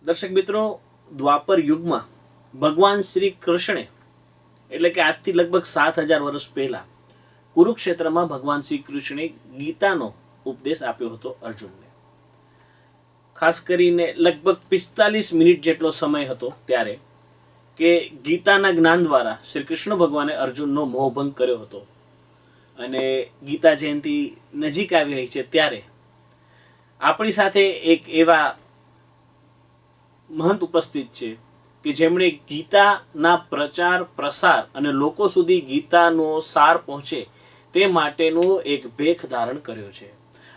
દર્શક મિત્રો, દ્વાપર યુગમાં ભગવાન શ્રી કૃષ્ણે એટલે કે આજથી લગભગ 7000 વર્ષ પહેલા કુરુક્ષેત્રમાં ભગવાન શ્રી કૃષ્ણે ગીતાનો ઉપદેશ આપ્યો હતો અર્જુનને. ખાસ કરીને લગભગ 45 મિનિટ જેટલો સમય હતો ત્યારે કે ગીતાના જ્ઞાન દ્વારા શ્રી કૃષ્ણ ભગવાને અર્જુનનો મોહભંગ કર્યો હતો. અને ગીતા જયંતિ નજીક આવી રહી છે ત્યારે આપણી સાથે એક એવા મહંત ઉપસ્થિત છે કે જેમણે ગીતાના પ્રચાર પ્રસાર અને લોકો સુધી ગીતાનો સાર પહોંચે તે માટેનો એક ભેખ ધારણ કર્યો છે.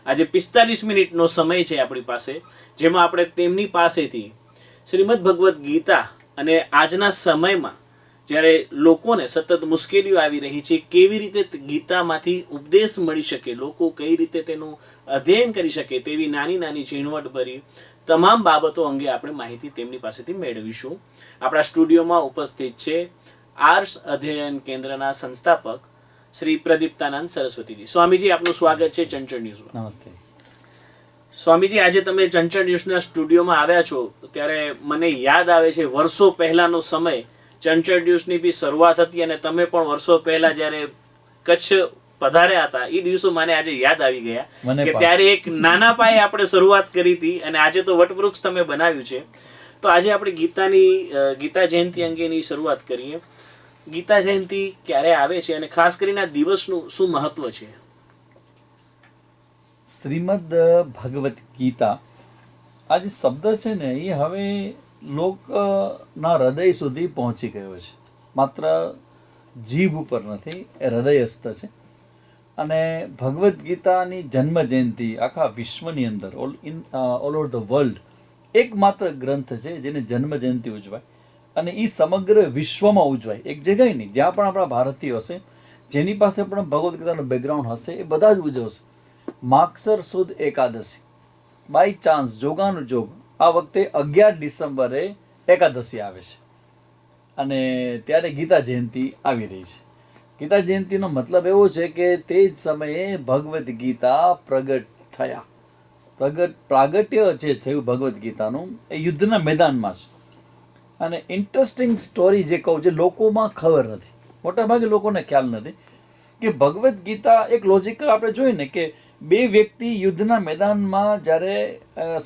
આજે 45 મિનિટનો સમય છે આપણી પાસે, જેમાં આપણે તેમની પાસેથી શ્રીમદ ભગવદ્ ગીતા અને આજના સમયમાં જ્યારે લોકોને સતત મુશ્કેલીઓ આવી રહી છે, કેવી રીતે ગીતામાંથી ઉપદેશ મળી શકે, લોકો કઈ રીતે તેનું અધ્યયન કરી શકે, તેવી નાની નાની ઝીણવટભરી તમામ બાબતો અંગે આપણે માહિતી તેમની પાસેથી મેળવીશું. આપણા સ્ટુડિયોમાં ઉપસ્થિત છે આર્ષ અધ્યયન કેન્દ્રના સંસ્થાપક શ્રી પ્રદીપ્તાનંદ સરસ્વતીજી. સ્વામીજી, આપનું સ્વાગત છે ચંચળ ન્યૂઝમાં. નમસ્તે સ્વામીજી, આજે તમે ચંચળ ન્યૂઝના સ્ટુડિયોમાં આવ્યા છો ત્યારે મને યાદ આવે છે વર્ષો પહેલાનો સમય. ચંચળ ન્યૂઝની બી શરૂઆત હતી અને તમે પણ વર્ષો પહેલા જ્યારે કચ્છ પધાર્યા હતા એ દિવસો મને આજે યાદ આવી ગયા કે ત્યારે એક નાના પાયે આપણે શરૂઆત કરી હતી અને આજે તો વટવૃક્ષ તમે બનાવ્યું છે. તો આજે આપણે ગીતા જયંતિ અંગેની શરૂઆત કરીએ. ગીતા જયંતિ ક્યારે આવે છે અને ખાસ કરીને આ દિવસનું શું મહત્વ છે? શ્રીમદ ભગવદ્ ગીતા આ જે શબ્દ છે ને એ હવે લોકના હૃદય સુધી પહોંચી ગયો છે. માત્ર જીભ ઉપર નથી, એ હૃદયસ્થ છે. અને ભગવદ્ ગીતાની જન્મ જયંતિ આખા વિશ્વની અંદર ઓલ ઓવર ધ વર્લ્ડ એકમાત્ર ગ્રંથ છે જેની જન્મ જયંતિ ઉજવાય અને એ સમગ્ર વિશ્વમાં ઉજવાય. એક જગ્યાએ નહીં, જ્યાં પણ આપણા ભારતીયો હશે, જેની પાસે પણ ભગવદ્ ગીતાનું બેકગ્રાઉન્ડ હશે, એ બધા જ ઉજવશે. માગસર સુદ એકાદશી, બાય ચાન્સ જોગાનું જોગ આ વખતે 11 ડિસેમ્બરે એકાદશી આવે છે અને ત્યારે ગીતા જયંતિ આવી રહી છે. ગીતા જયંતિનો મતલબ એવો છે કે તે જ સમયે ભગવદ્ ગીતા પ્રગટ થયા. પ્રાગટ્ય જે થયું ભગવદ્ ગીતાનું એ યુદ્ધના મેદાનમાં છે. અને ઇન્ટરેસ્ટિંગ સ્ટોરી જે કહું, જે લોકોમાં ખબર નથી, મોટાભાગે લોકોને ખ્યાલ નથી કે ભગવદ્ ગીતા એક લોજિકલ આપણે જોઈએ ને કે બે વ્યક્તિ યુદ્ધના મેદાનમાં જ્યારે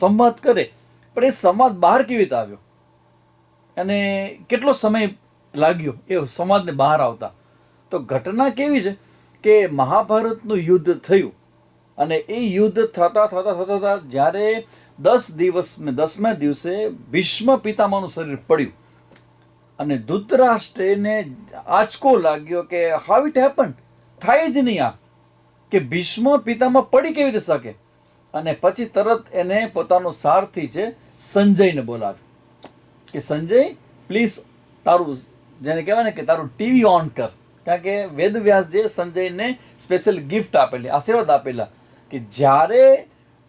સંવાદ કરે, પણ એ સંવાદ બહાર કેવી રીતે આવ્યો અને કેટલો સમય લાગ્યો એ સંવાદને બહાર આવતા. તો ઘટના કેવી છે કે મહાભારતનું યુદ્ધ થયું અને એ યુદ્ધ થતા જ્યારે 10 દિવસ ને 10મા દિવસે ભીષ્મ પિતામહનું શરીર પડ્યું અને ધૃતરાષ્ટ્રને આંચકો લાગ્યો કે હાઉ ઇટ હેપન, થાય જ નહીં આ, કે ભીષ્મ પિતામહ પડી કેવી રીતે શકે. અને પછી તરત એને પોતાનો સારથી છે સંજયને બોલાવ્યો કે સંજય પ્લીઝ તારું જેને કહેવાય ને કે તારું ટીવી ઓન કર. કારણ કે વેદવ્યાસજીએ સંજયને સ્પેશિયલ ગિફ્ટ આપેલી, આશીર્વાદ આપેલા કે જ્યારે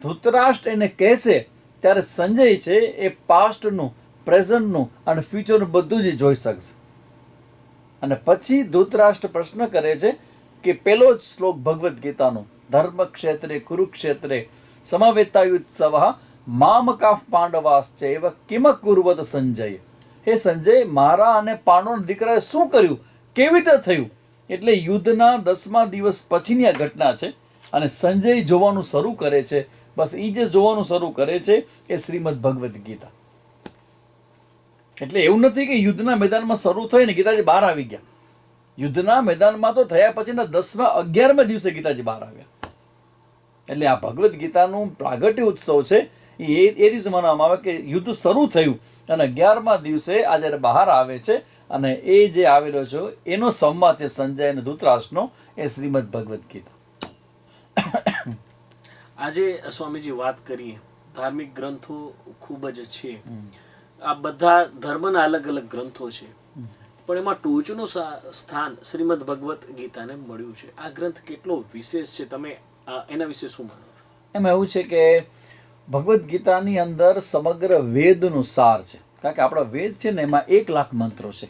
ધૃતરાષ્ટ્ર એને કહેશે ત્યારે સંજય છે એ પાસ્ટનું, પ્રેઝન્ટનું અને ફ્યુચરનું બધું જ જોઈ શકશે. અને પછી ધૃતરાષ્ટ્ર પ્રશ્ન કરે છે કે પેલો જ શ્લોક ભગવદ્ ગીતાનો, ધર્મ ક્ષેત્રે કુરુક્ષેત્રે સમવેતાયુત્સવ મામકાફ પાંડવાશ્ચ એવ કિમ કુર્વત સંજય. હે સંજય, મારા અને પાંડવોના દીકરાએ શું કર્યું, કેવી રીતે થયું? એટલે યુદ્ધના 10મા દિવસ પછીની આ ઘટના છે અને સંજય જોવાનું શરૂ કરે છે. બસ એ જે જોવાનું શરૂ કરે છે એ શ્રીમદ ભગવદ્ ગીતા. એટલે એવું નથી કે યુદ્ધના મેદાનમાં શરૂ થઈને ગીતાજી બહાર આવી ગયા. યુદ્ધના મેદાનમાં તો થયા પછીના 11મા દિવસે ગીતાજી બહાર આવ્યા. એટલે આ ભગવદ્ ગીતાનું પ્રાગટ્ય ઉત્સવ છે એ દિવસે મનાવવામાં આવે કે યુદ્ધ શરૂ થયું અને 11મા દિવસે આ જ્યારે બહાર આવે છે અને એ જે આવેલો છે એનો સંવાદ છે સંજય અને ધૃતરાષ્ટ્રનો, એ શ્રીમદ ભગવદ્ ગીતા. આજે સ્વામીજી વાત કરીએ, ધાર્મિક ગ્રંથો ખૂબ જ છે. આ બધા ધર્મના અલગ અલગ ગ્રંથો છે, પણ એમાં ટોચનું સ્થાન શ્રીમદ ભગવદ્ ગીતાને મળ્યું છે. આ ગ્રંથ કેટલો વિશેષ છે, તમે એના વિશે શું માનો છો? એમાં એવું છે કે ભગવદ્ ગીતાની અંદર સમગ્ર વેદનું સાર છે. કારણ કે આપણા વેદ છે ને એમાં 1 લાખ મંત્રો છે.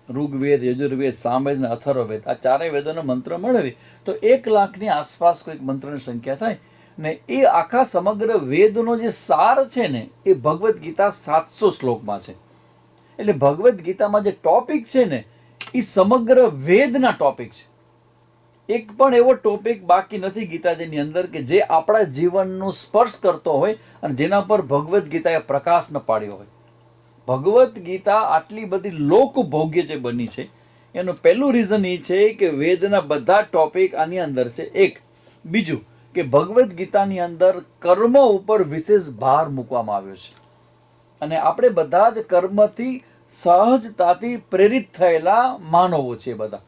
ઋગ્વેદ, યજુર્વેદ, સામવેદ અને અથર્વવેદ, આ ચારેય વેદોનો મંત્ર મળે તો 1 લાખની આસપાસ કોઈક મંત્રની સંખ્યા થાય. ને એ આખા સમગ્ર વેદનો જે સાર છે ને એ ભગવદ્ ગીતા 700 શ્લોકમાં છે. એટલે ભગવદ્ ગીતામાં જે ટોપિક છે ને એ સમગ્ર વેદના ટોપિક છે. એક પણ એવો ટોપિક બાકી નથી ગીતાજીની અંદર કે જે આપણા જીવનનું સ્પર્શ કરતો હોય અને જેના પર ભગવદ્ ગીતાએ પ્રકાશ ન પાડ્યો હોય. ભગવદ્ ગીતા આટલી બધી લોકભોગ્ય જે બની છે એનું પહેલું રીઝન એ છે કે વેદના બધા ટોપિક આની અંદર છે. એક બીજું કે ભગવદ્ ગીતાની અંદર કર્મ ઉપર વિશેષ ભાર મૂકવામાં આવ્યો છે અને આપણે બધા જ કર્મથી સહજતાથી પ્રેરિત થયેલા માનવો છે બધા.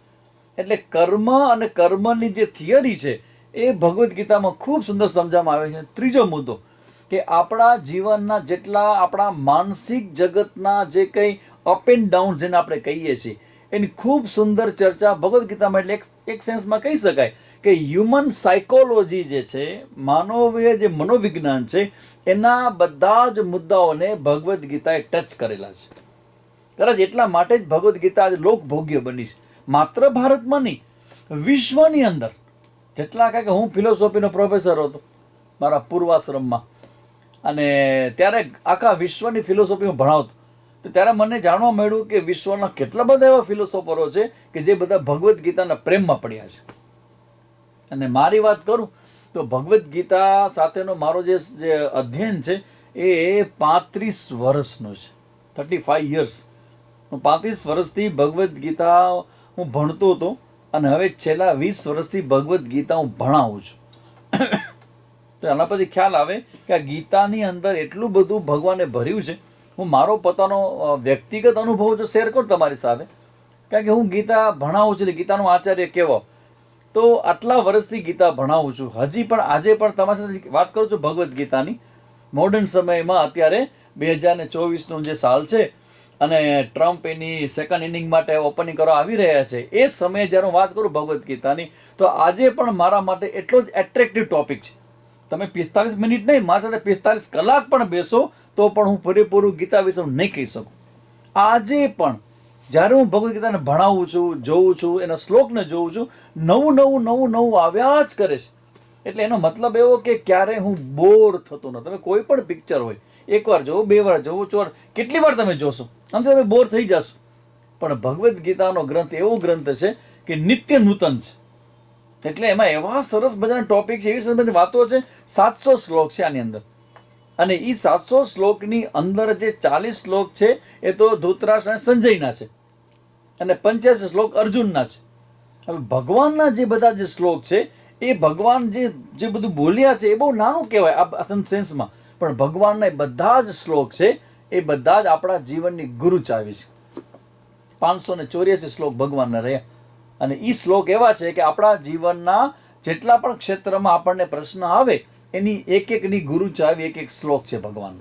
એટલે કર્મ અને કર્મની જે થિયરી છે એ ભગવદ્ ગીતામાં ખૂબ સુંદર સમજાવવામાં આવે છે. ત્રીજો મુદ્દો કે આપણા જીવનના જેટલા આપણા માનસિક જગતના જે કંઈ અપ એન્ડ ડાઉન જેને આપણે કહીએ છીએ એની ખૂબ સુંદર ચર્ચા ભગવદ્ ગીતામાં. એટલે એક સેન્સમાં કહી શકાય કે હ્યુમન સાયકોલોજી જે છે, માનવીય જે મનોવિજ્ઞાન છે, એના બધા જ મુદ્દાઓને ભગવદ્ ગીતાએ ટચ કરેલા છે. કદાચ એટલા માટે જ ભગવદ્ ગીતા આજે લોકભોગ્ય બની છે. માત્ર ભારતમાં નહીં, વિશ્વની અંદર. જેટલા કે હું ફિલોસોફીનો પ્રોફેસર હતો મારા પૂર્વાશ્રમમાં અને ત્યારે આખા વિશ્વની ફિલોસોફી હું ભણાવતો, તો ત્યારે મને જાણવા મળ્યું કે વિશ્વના કેટલા બધા એવા ફિલોસોફરો છે કે જે બધા ભગવદ્ ગીતાના પ્રેમમાં પડ્યા છે. અને મારી વાત કરું તો ભગવદ્ ગીતા સાથેનો મારો જે અધ્યયન છે એ 35 વર્ષનો છે. 35 યર્સ. હું 35 વર્ષથી ભગવદ્ ગીતા હું ભણતો હતો અને હવે છેલ્લા 20 વર્ષથી ભગવદ્ ગીતા હું ભણાવું છું. તો એના પછી ખ્યાલ આવે કે આ ગીતાની અંદર એટલું બધું ભગવાને ભર્યું છે. હું મારો પોતાનો વ્યક્તિગત અનુભવ જો શેર કરું તમારી સાથે, કારણ કે હું ગીતા ભણાવું છું, ગીતાનો આચાર્ય કહેવો, તો આટલા વર્ષથી ગીતા ભણાવું છું. હજી પણ આજે પણ તમારી સાથે વાત કરું છું ભગવદ્ ગીતાની. મોડર્ન સમયમાં અત્યારે 2024નું જે સાલ છે અને ટ્રમ્પ એની સેકન્ડ ઇનિંગ માટે ઓપનિંગ કરવા આવી રહ્યા છે, એ સમયે જ્યારે હું વાત કરું ભગવદ્ ગીતાની, તો આજે પણ મારા માટે એટલો જ એટ્રેક્ટિવ ટોપિક છે. તમે 45 મિનિટ નહીં, મારા સાથે 45 કલાક પણ બેસો તો પણ હું પૂરેપૂરું ગીતા વિશે નહીં કહી શકું. આજે પણ જ્યારે હું ભગવદ્ ગીતાને ભણાવું છું, જોઉં છું, એના શ્લોકને જોઉં છું, નવું આવ્યા જ કરે છે. એટલે એનો મતલબ એવો કે ક્યારે હું બોર થતો નથી. તમે કોઈ પણ પિક્ચર હોય, એકવાર જોવો, 2 વાર જોવો, 4 કેટલી વાર તમે જોશો, આમ તમે બોર થઈ જશો. પણ ભગવદ્ ગીતાનો ગ્રંથ એવો ગ્રંથ છે કે નિત્ય નૂતન છે. એટલે એમાં એવા સરસ બધાના ટોપિક છે, એવી સરસ બધી વાતો છે. 700 શ્લોક છે આની અંદર અને એ 700 શ્લોકની અંદર જે 40 શ્લોક છે એ તો ધૃતરાષ્ટ્ર અને સંજયના છે અને 85 શ્લોક અર્જુનના છે. હવે ભગવાનના જે બધા જે શ્લોક છે એ ભગવાન જે બધું બોલ્યા છે એ બહુ નાનું કહેવાય આ સેન્સમાં, પણ ભગવાનના બધા જ શ્લોક છે એ બધા જ આપણા જીવનની ગુરુ ચાવી છે. 584 શ્લોક ભગવાનના રહ્યા અને એ શ્લોક એવા છે કે આપણા જીવનના જેટલા પણ ક્ષેત્રમાં આપણને પ્રશ્ન આવે એની એકની ગુરુ ચાવી એક શ્લોક છે ભગવાન.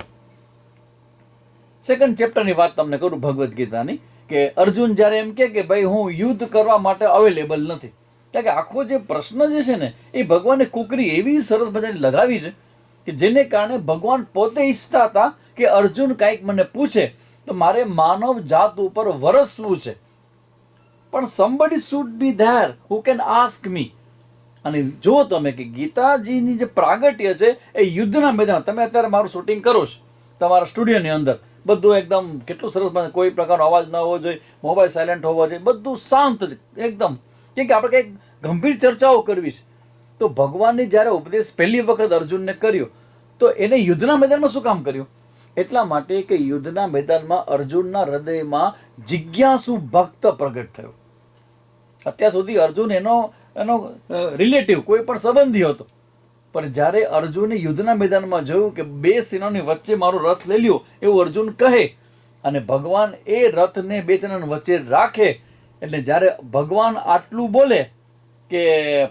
સેકન્ડ ચેપ્ટરની વાત તમને કરું ભગવદ્ ગીતાની, કે અર્જુન જ્યારે એમ કે ભાઈ હું યુદ્ધ કરવા માટે અવેલેબલ નથી, કારણ કે આખો જે પ્રશ્ન જે છે ને એ ભગવાને કુકરી એવી સરસ બધાની લગાવી છે કે જેને કારણે ભગવાન પોતે ઈચ્છતા હતા કે અર્જુન કાંઈક મને પૂછે તો મારે માનવ જાત ઉપર વરસવું છે, પણ somebody should be there who can ask me. અને જો તમે કે ગીતાજીની જે પ્રાગટ્ય છે એ યુદ્ધના મેદાન, તમે અત્યારે મારું શૂટિંગ કરો છો તમારા સ્ટુડિયોની અંદર, બધું એકદમ કેટલું સરસ બને, કોઈ પ્રકારનો અવાજ ન હોવો જોઈએ, મોબાઈલ સાયલેન્ટ હોવો જોઈએ, બધું શાંત જ એકદમ, કેમ કે આપણે કંઈક ગંભીર ચર્ચાઓ કરવી છે. તો ભગવાનને જ્યારે ઉપદેશ પહેલી વખત અર્જુનને કર્યો તો એને યુદ્ધના મેદાનમાં શું કામ કર્યું? એટલા માટે કે યુદ્ધના મેદાનમાં અર્જુનના હૃદયમાં જિજ્ઞાસુ ભક્ત પ્રગટ થયો. અત્યાર સુધી અર્જુન એનો રિલેટિવ કોઈ પણ સંબંધી હતો, પણ જ્યારે અર્જુને યુદ્ધના મેદાનમાં જોયું કે 2 સેનાની વચ્ચે મારો રથ લઈ લ્યો એવું અર્જુન કહે અને ભગવાન એ રથને 2 સેનાની વચ્ચે રાખે, એટલે જ્યારે ભગવાન આટલું બોલે કે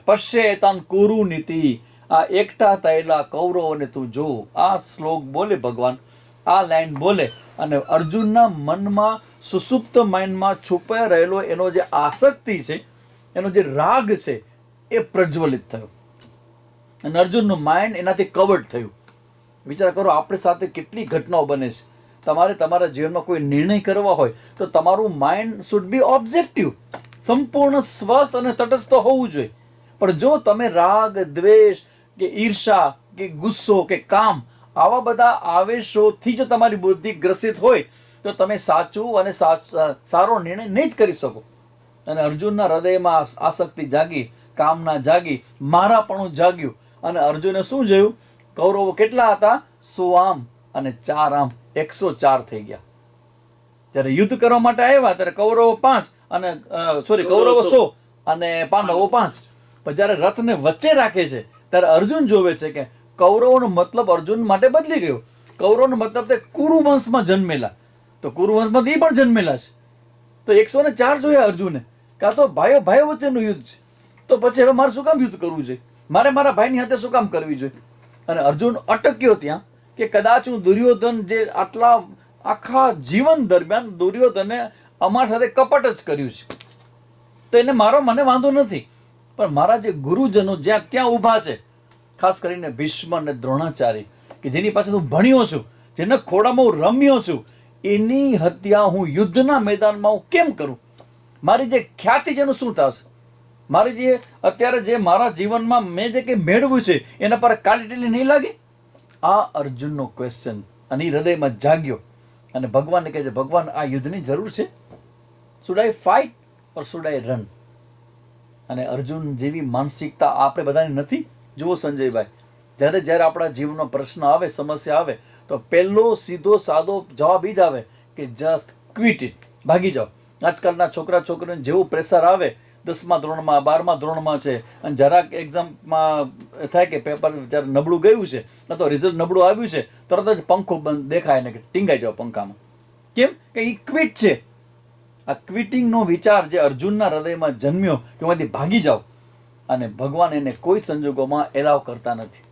પશ્યેતાન કુરુ નીતિ, આ એકઠા થયેલા કૌરવોને તું જો, આ શ્લોક બોલે ભગવાન, આ લાઈન બોલે અને અર્જુનના મનમાં સુસુપ્ત માઇન્ડમાં છુપાઈ રહેલો એનો જે આસક્તિ છે, એનો જે રાગ છે એ પ્રજ્વલિત થયો અને અર્જુનનું માઇન્ડ એનાથી કવર્ડ થયું. વિચાર કરો આપણી સાથે કેટલી ઘટનાઓ બને છે. તમારે તમારા જીવનમાં કોઈ નિર્ણય કરવા હોય તો તમારું માઇન્ડ શુડ બી ઓબ્જેક્ટિવ, સંપૂર્ણ સ્વસ્થ અને તટસ્થ હોવું જોઈએ. પણ જો તમે રાગ, દ્વેષ કે ઈર્ષા કે ગુસ્સો કે કામ, આવા બધા આવેશોથી જો તમારી બુદ્ધિ ગ્રસિત હોય તો તમે સાચું અને સારો નિર્ણય નહીં જ કરી શકો. અને અર્જુનના હૃદયમાં આસક્તિ જાગી, કામના જાગી, મારાપણું જાગ્યું. અને અર્જુને શું જોયું? કૌરવો કેટલા હતા? 100 આમ અને 4 આમ, 104 થઈ ગયા. જ્યારે યુદ્ધ કરવા માટે આવ્યા ત્યારે કૌરવો 5 અને કૌરવો 100 અને પાંડવો 5. પણ જ્યારે રથને વચ્ચે રાખે છે ત્યારે અર્જુન જોવે છે કે કૌરવોનો મતલબ અર્જુન માટે બદલી ગયો. કૌરવનો મતલબ તે કુરુવંશમાં જન્મેલા, તો કુરુવંશમાં એ પણ જન્મેલા છે. તો 104 જોયા અર્જુને. કાં તો ભાઈઓ ભાઈઓ વચ્ચેનું યુદ્ધ છે, તો પછી હવે મારે શું કામ યુદ્ધ કરવું છે? મારે મારા ભાઈની હાથે શું કામ કરવી જોઈએ? અને અર્જુન અટક્યો ત્યાં કે કદાચ હું દુર્યોધન, જે આખા જીવન દરમિયાન દુર્યોધને અમારા સાથે કપટ જ કર્યું છે, તો એને મને વાંધો નથી, પણ મારા જે ગુરુજનો જ્યાં ત્યાં ઊભા છે, ખાસ કરીને ભીષ્મ અને દ્રોણાચાર્ય, કે જેની પાસે હું ભણ્યો છું, જેના ખોળામાં હું રમ્યો છું, એની હત્યા હું યુદ્ધના મેદાનમાં હું કેમ કરું? મારી જે ખ્યાતિ જેનું શું થશે? મારી જે અત્યારે જે મારા જીવનમાં મેં જે કંઈ મેળવ્યું છે એના પર કાલીટીલી નહીં લાગે? આ અર્જુનનો ક્વેશ્ચન અને એ હૃદયમાં જાગ્યો. અને ભગવાનને કહે છે, ભગવાન, આ યુદ્ધની જરૂર છે? Should I fight or should I run? અને અર્જુન જેવી માનસિકતા આપણે બધાની નથી. જુઓ સંજયભાઈ, જ્યારે આપણા જીવનનો પ્રશ્ન આવે, સમસ્યા આવે, તો પહેલો સીધો સાદો જવાબ એ જ આવે કે જસ્ટ ક્વિટ ઇટ, ભાગી જાઓ. આજકાલના છોકરા છોકરીઓને જેવું પ્રેશર આવે, 10મા ધોરણમાં 12મા ધોરણમાં છે, અને જરાક એક્ઝામમાં થાય કે પેપર જ્યારે નબળું ગયું છે અથવા રિઝલ્ટ નબળું આવ્યું છે, તરત જ પંખો બંધ દેખાય ને કે ટીંગાઈ જાઓ પંખામાં. કેમ કે એ ક્વિટ છે. આ ક્વિટિંગનો વિચાર જે અર્જુનના હૃદયમાં જન્મ્યો કે એમાંથી ભાગી જાઓ, અને ભગવાન એને કોઈ સંજોગોમાં એલાવ કરતા નથી.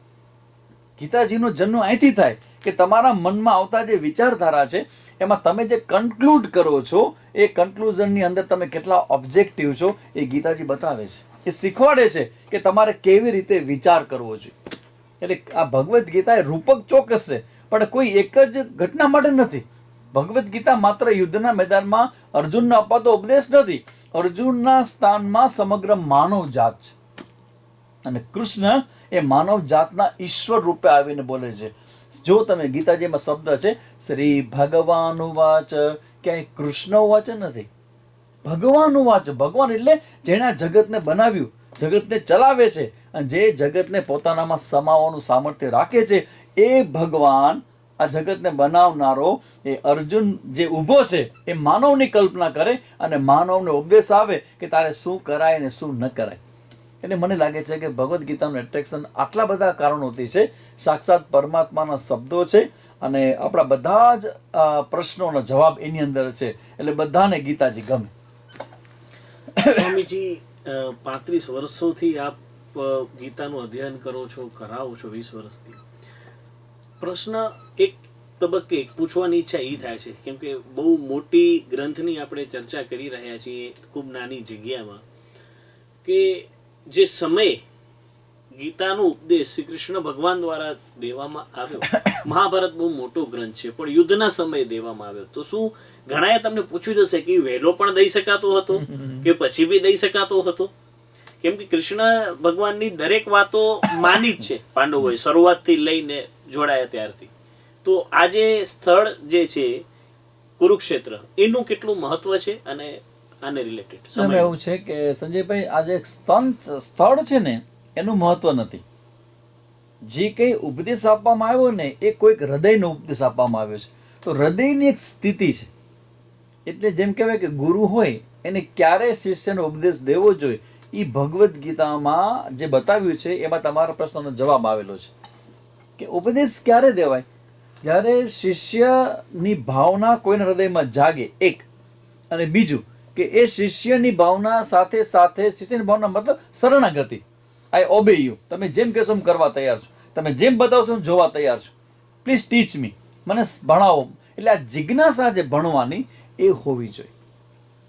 ગીતાજીનો જન્મ અહીંથી થાય કે તમારા મનમાં આવતા જે વિચારધારા છે એમાં તમે જે કન્ક્લુડ કરો છો, એ કન્ક્લુઝનની અંદર તમે કેટલા ઓબ્જેક્ટિવ છો એ ગીતાજી બતાવે છે. એ શીખવાડે છે કે તમારે કેવી રીતે વિચાર કરવો જોઈએ. એટલે આ ભગવદ્ ગીતા એ રૂપક ચોક્કસ છે, પણ કોઈ એક જ ઘટના માટે નથી. ભગવદ્ ગીતા માત્ર યુદ્ધના મેદાનમાં અર્જુનને અપાતો ઉપદેશ નથી. અર્જુનના સ્થાનમાં સમગ્ર માનવ જાત છે, અને કૃષ્ણ એ માનવ જાતના ઈશ્વર રૂપે આવીને બોલે છે. જો તમે ગીતાજીમાં શબ્દ છે શ્રી ભગવાન ઉવાચ, ક્યાંય કૃષ્ણ ઉવાચ નથી, ભગવાન ઉવાચ. ભગવાન એટલે જેણે આ જગતને બનાવ્યું, જગતને ચલાવે છે, અને જે જગતને પોતાનામાં સમાવવાનું સામર્થ્ય રાખે છે, એ ભગવાન, આ જગતને બનાવનારો એ અર્જુન જે ઊભો છે, એ માનવની કલ્પના કરે અને માનવને ઉપદેશ આવે કે તારે શું કરાય ને શું ન કરાય. એટલે મને લાગે છે કે ભગવદ્ ગીતાનું એટ્રેક્શન આટલા બધા કારણોથી છે. સાક્ષાત પરમાત્માના શબ્દો છે, અને આપણા બધા જ પ્રશ્નોનો જવાબ એની અંદર છે, એટલે બધાને ગીતાજી ગમે. સ્વામીજી, 35 વર્ષોથી આપ ગીતાનું અધ્યયન કરો છો, કરાવો છો, 20 વર્ષથી. પ્રશ્ન એક તબક્કે પૂછવાની ઈચ્છા એ થાય છે, કેમ કે બહુ મોટી ગ્રંથની આપણે ચર્ચા કરી રહ્યા છીએ ખૂબ નાની જગ્યામાં, કે જે સમય ગીતાનો ઉપદેશ શ્રી કૃષ્ણ ભગવાન દ્વારા દેવામાં આવ્યો, મહાભારત બહુ મોટો ગ્રંથ છે, પણ યુદ્ધના સમયે દેવામાં આવ્યો, તો શું ઘણાએ તમને પૂછ્યું જશે કે વહેલો પણ દઈ શકાતો હતો કે પછી બી દઈ શકાતો હતો? કેમ કે કૃષ્ણ ભગવાનની દરેક વાતો માની જ છે પાંડવોએ, શરૂઆતથી લઈને જોડાયા ત્યારથી. તો આ જે સ્થળ જે છે કુરુક્ષેત્ર, એનું કેટલું મહત્વ છે અને આને રિલેટેડ એવું છે કે સંજયભાઈ, આ જે સ્થળ છે ને એનું મહત્વ નથી. જે કંઈ ઉપદેશ આપવામાં આવ્યો ને એ કોઈક હૃદયનો ઉપદેશ આપવામાં આવ્યો છે, તો હૃદયની એક સ્થિતિ છે. એટલે જેમ કહેવાય કે ગુરુ હોય એને ક્યારે શિષ્યનો ઉપદેશ દેવો જોઈએ, એ ભગવદ્ ગીતામાં જે બતાવ્યું છે એમાં તમારા પ્રશ્નનો જવાબ આવેલો છે કે ઉપદેશ ક્યારે દેવાય? જ્યારે શિષ્યની ભાવના કોઈના હૃદયમાં જાગે, એક. અને બીજું કે એ શિષ્યની ભાવના સાથે સાથે, શિષ્યની ભાવના મતલબ શરણાગતિ, આઈ ઓબે યુ, તમે જેમ કહેશો હું કરવા તૈયાર છું, તમે જેમ બતાવશો હું જોવા તૈયાર છું, પ્લીઝ ટીચ મી, મને ભણાવો. એટલે આ જિજ્ઞાસા જે ભણવાની એ હોવી જોઈએ.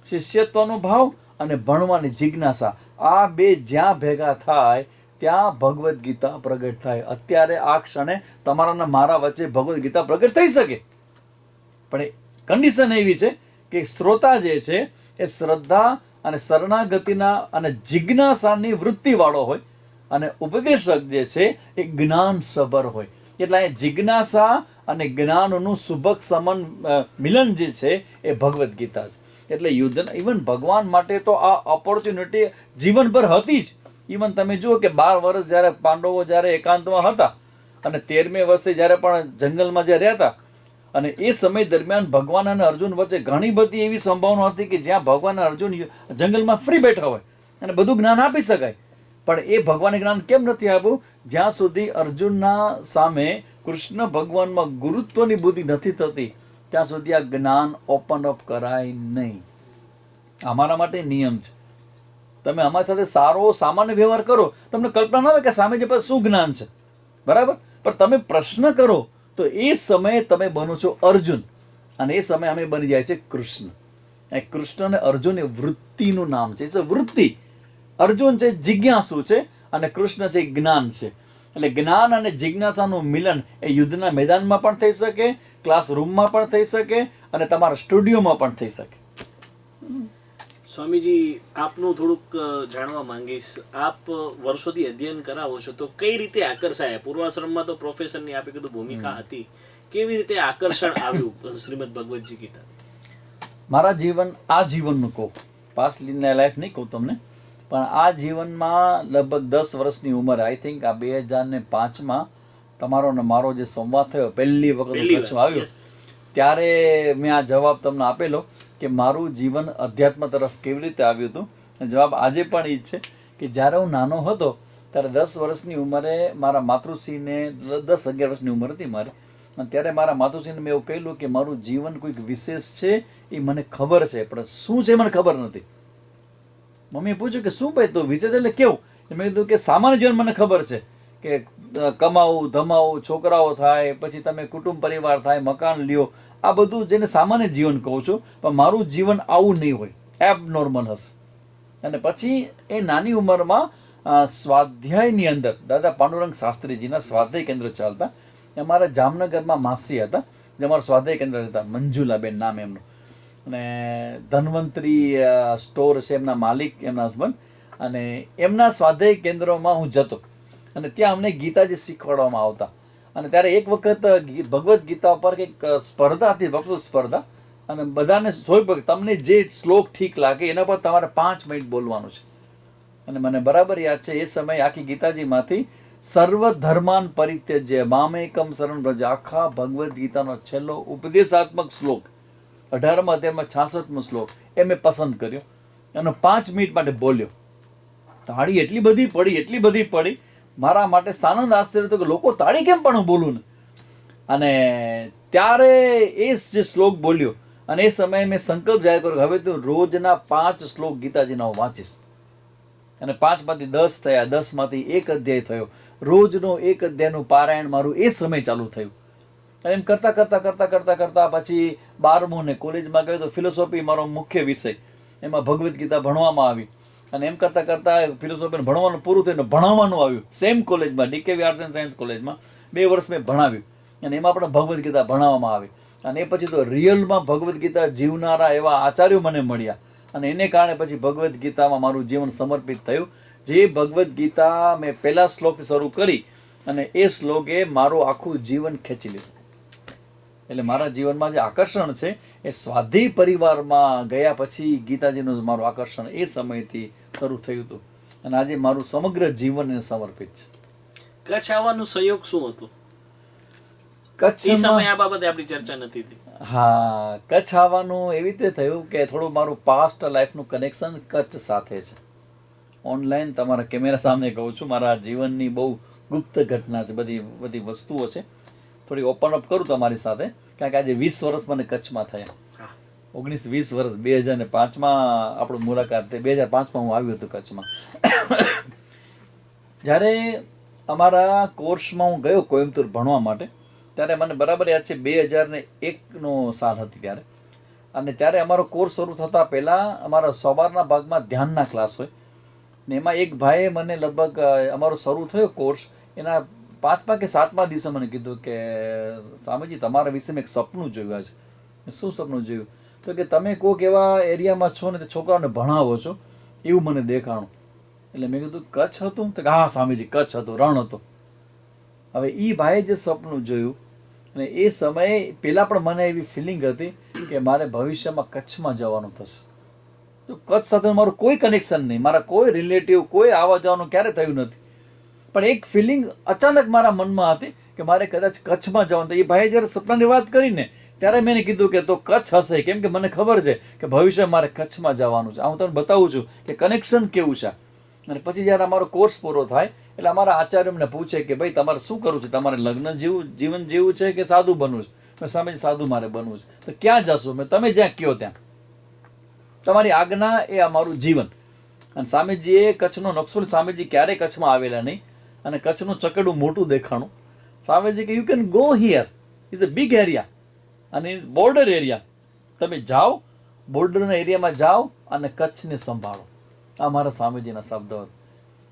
શિષ્યત્વનો ભાવ અને ભણવાની જિજ્ઞાસા, આ બે જ્યાં ભેગા થાય ત્યાં ભગવદ્ ગીતા પ્રગટ થાય. અત્યારે આ ક્ષણે તમારા મારા વચ્ચે ભગવદ્ ગીતા પ્રગટ થઈ શકે, પણ કન્ડિશન એવી છે કે શ્રોતા જે છે એ શ્રદ્ધા અને શરણાગતિના અને જિજ્ઞાસાની વૃત્તિ વાળો હોય, અને ઉપદેશક જે છે એ જ્ઞાન સભર હોય. એટલે એ જિજ્ઞાસા અને જ્ઞાનનું સુભગ સમન મિલન જે છે એ ભગવદ્ ગીતા છે. એટલે યુદ્ધ ઇવન ભગવાન માટે તો આ ઓપોર્ચ્યુનિટી જીવનભર હતી જ. ઇવન તમે જુઓ કે 12 વર્ષ જ્યારે પાંડવો જ્યારે એકાંતમાં હતા અને 13મે વર્ષે જ્યારે પણ જંગલમાં જ્યારે રહેતા, અને એ સમય દરમિયાન ભગવાન અને અર્જુન વચ્ચે ઘણી બધી એવી સંભાવના હતી કે જ્યાં ભગવાન અને અર્જુન જંગલમાં ફ્રી બેઠા હોય અને બધું જ્ઞાન આપી શકાય, પણ એ ભગવાને જ્ઞાન કેમ નથી આપ્યું? જ્યાં સુધી અર્જુનના સામે કૃષ્ણ ભગવાનમાં ગુરુત્વની બુદ્ધિ નથી થતી ત્યાં સુધી આ જ્ઞાન ઓપન અપ કરાય નહીં. અમારા માટે નિયમ છે. તમે અમારી સાથે સારો સામાન્ય વ્યવહાર કરો, તમને કલ્પના ના આવે કે સામે જે પાસે શું જ્ઞાન છે, બરાબર, પણ તમે પ્રશ્ન કરો તો એ સમયે તમે બનો છો અર્જુન અને એ સમયે અમે બની જાય છે કૃષ્ણ. એ કૃષ્ણ અને અર્જુન એ વૃત્તિનું નામ છે. વૃત્તિ. અર્જુન છે જિજ્ઞાસુ છે અને કૃષ્ણ છે જ્ઞાન છે. એટલે જ્ઞાન અને જિજ્ઞાસાનું મિલન એ યુદ્ધના મેદાનમાં પણ થઈ શકે, ક્લાસરૂમમાં પણ થઈ શકે અને તમારા સ્ટુડિયોમાં પણ થઈ શકે. સ્વામીજી, આપનું થોડુંક જાણવા માંગીશ. આપ વર્ષોથી અધ્યયન કરાવો છો, તો કઈ રીતે આકર્ષાયા? પૂર્વાશ્રમમાં તો પ્રોફેસરની આપે કીધું ભૂમિકા હતી, કેવી રીતે આકર્ષણ આવ્યું શ્રીમદ ભગવદજી ગીતા? મારા જીવનનું કહું, પાસ્ટ લાઈફ નહીં કહું તમને, પણ આ જીવનમાં લગભગ 10 વર્ષની ઉંમરે, આઈ થિંક આ 2005માં તમારો ને મારો જે સંવાદ થયો પહેલી વખત કચ્છમાં આવ્યો, ત્યારે મેં આ જવાબ તમને આપેલો કે મારું જીવન અધ્યાત્મ તરફ કેવી રીતે આવ્યું હતું. જવાબ આજે પણ એ જ છે કે જ્યારે હું નાનો હતો ત્યારે 10 વર્ષની ઉંમરે મારા માતૃશ્રીને 10-11 વર્ષની ઉંમર હતી મારી, અને ત્યારે મારા માતૃશ્રીને મેં એવું કહેલું કે મારું જીવન કોઈક વિશેષ છે, એ મને ખબર છે, પણ શું છે મને ખબર નથી. મમ્મીએ પૂછ્યું કે શું ભાઈ તો વિશેષ એટલે કેવું? મેં કીધું કે સામાન્ય જીવન મને ખબર છે કે કમાવું ધમાવું, છોકરાઓ થાય, પછી તમે કુટુંબ પરિવાર થાય, મકાન લ્યો, આ બધું જેને સામાન્ય જીવન કહું છું, પણ મારું જીવન આવું નહીં હોય, એબનોર્મલ હશે. અને પછી એ નાની ઉંમરમાં સ્વાધ્યાયની અંદર દાદા પાંડુરંગ શાસ્ત્રીજીના સ્વાધ્યાય કેન્દ્ર ચાલતા. અમારા જામનગરમાં માસી હતા જે અમારા સ્વાધ્યાય કેન્દ્ર હતા, મંજુલાબેન નામ એમનું, અને ધન્વંતરી સ્ટોર છે એમના માલિક, એમના હસબન્ડ, અને એમના સ્વાધ્યાય કેન્દ્રોમાં હું જતો અને ત્યાં અમને ગીતાજી શીખવાડવામાં આવતા. અને ત્યારે એક વખત ભગવદ્ ગીતા પર કંઈક સ્પર્ધા હતી, વક્તૃત્વ સ્પર્ધા, અને બધાને તમને જે શ્લોક ઠીક લાગે એના પર તમારે 5 મિનિટ બોલવાનું છે. અને મને બરાબર યાદ છે એ સમયે આખી ગીતાજીમાંથી સર્વ ધર્માન પરિત્યજ્ય મામેકમ શરણ વ્રજ, આખા ભગવદ્ ગીતાનો છેલ્લો ઉપદેશાત્મક શ્લોક 18મા અધ્યાયમાં 66મો શ્લોક એ મેં પસંદ કર્યો અને 5 મિનિટ માટે બોલ્યો. તાળી એટલી બધી પડી મારા માટે સાનંદ આશ્ચર્ય હતો કે લોકો તાળી કેમ પણ હું બોલું ને. અને ત્યારે એ જે શ્લોક બોલ્યો અને એ સમયે મેં સંકલ્પ જાહેર કર્યો હવે તું રોજના 5 શ્લોક ગીતાજીના હું વાંચીશ. અને 5માંથી 10 થયા, 10માંથી 1 અધ્યાય થયો. રોજનો 1 અધ્યાયનું પારાયણ મારું એ સમય ચાલુ થયું. અને એમ કરતા પછી 12મું ને કોલેજમાં ગયો તો ફિલોસોફી મારો મુખ્ય વિષય, એમાં ભગવદ્ ગીતા ભણવામાં આવી. અને એમ કરતા ફિલોસોફીને ભણવાનું પૂરું થઈને ભણાવવાનું આવ્યું સેમ કોલેજમાં, ડીકેવી આર્ટ્સ એન્ડ સાયન્સ કોલેજમાં 2 વર્ષ મેં ભણાવ્યું અને એમાં પણ ભગવદ્ ગીતા ભણાવવામાં આવી. અને એ પછી તો રિયલમાં ભગવદ્ ગીતા જીવનારા એવા આચાર્યો મને મળ્યા અને એને કારણે પછી ભગવદ્ ગીતામાં મારું જીવન સમર્પિત થયું. જે ભગવદ્ ગીતા મેં પહેલા શ્લોકથી શરૂ કરી અને એ શ્લોકે મારું આખું જીવન ખેંચી લીધું. એટલે મારા જીવનમાં જે આકર્ષણ છે એ સ્વાધ્યાય પરિવારમાં ગયા પછી ગીતાજીનું મારું આકર્ષણ એ સમયથી શરૂ થયું હતું અને આજે મારું સમગ્ર જીવન એને સમર્પિત છે. કચ્છ આવવાનો સંયોગ શું હતો? કચ્છ સમય આ બાબતે આપણી ચર્ચા નથી થઈ. હા, કચ્છ આવવાનું એવી રીતે થયું કે થોડું મારું પાસ્ટ લાઈફનું કનેક્શન કચ્છ સાથે છે. ઓનલાઈન તમારા કેમેરા સામે કહું છું, મારા જીવનની બહુ ગુપ્ત ઘટના છે, બધી વસ્તુઓ છે, થોડી ઓપન અપ કરું તમારી સાથે, કારણ કે આજે 20 વર્ષ મને કચ્છમાં થયા. 19-20 વર્ષ. 2005માં આપણું મુલાકાત થઈ, 2005માં હું આવ્યો હતો કચ્છમાં. જ્યારે અમારા કોર્સમાં હું ગયો કોઈમ્બતુર ભણવા માટે, ત્યારે મને બરાબર યાદ છે 2001નો સાલ હતી ત્યારે. અને ત્યારે અમારો કોર્સ શરૂ થતાં પહેલાં અમારા સવારના ભાગમાં ધ્યાનના ક્લાસ હોય ને એમાં એક ભાઈએ મને લગભગ અમારો શરૂ થયો કોર્સ એના 5મા કે 7મા દિવસે મને કીધું કે સ્વામીજી તમારા વિશે મેં એક સપનું જોયું છે. શું સપનું જોયું? તો કે તમે કોઈક એવા એરિયામાં છો ને તે છોકરાઓને ભણાવો છો એવું મને દેખાણું. એટલે મેં કીધું કચ્છ હતું તો હા સ્વામીજી કચ્છ હતું, રણ હતો. હવે એ ભાઈએ જે સપનું જોયું અને એ સમયે પહેલાં પણ મને એવી ફિલિંગ હતી કે મારે ભવિષ્યમાં કચ્છમાં જવાનું થશે. તો કચ્છ સાથે મારું કોઈ કનેક્શન નહીં, મારા કોઈ રિલેટિવ કોઈ આવવા જવાનું ક્યારે થયું નથી, પણ એક ફિલિંગ અચાનક મારા મનમાં હતી કે મારે કદાચ કચ્છમાં જવાનું. તો એ ભાઈએ જ્યારે સપનાની વાત કરીને ત્યારે મેં કીધું કે તો કચ્છ હશે, કેમ કે મને ખબર છે કે ભવિષ્ય મારે કચ્છમાં જવાનું છે. હું તમને બતાવું છું કે કનેક્શન કેવું છે. અને પછી જ્યારે અમારો કોર્સ પૂરો થાય એટલે અમારા આચાર્ય અમને પૂછે કે ભાઈ તમારે શું કરવું છે, તમારે લગ્ન જીવન જીવવું છે કે સાધુ બનવું છે? મેં સ્વામીજી સાધુ મારે બનવું છે. તો ક્યાં જશો? મેં તમે જ્યાં કહો ત્યાં, તમારી આજ્ઞા એ અમારું જીવન. અને સ્વામીજીએ કચ્છનો નકશો, સ્વામીજી ક્યારેય કચ્છમાં આવેલા નહીં અને કચ્છનું ચકડું મોટું દેખાણું. સ્વામીજી કે you can go here, is a big area અને ઇઝ બોર્ડર એરિયા. તમે જાઓ, બોર્ડરના એરિયામાં જાઓ અને કચ્છને સંભાળો. આ મારા સ્વામીજીના શબ્દો હતા.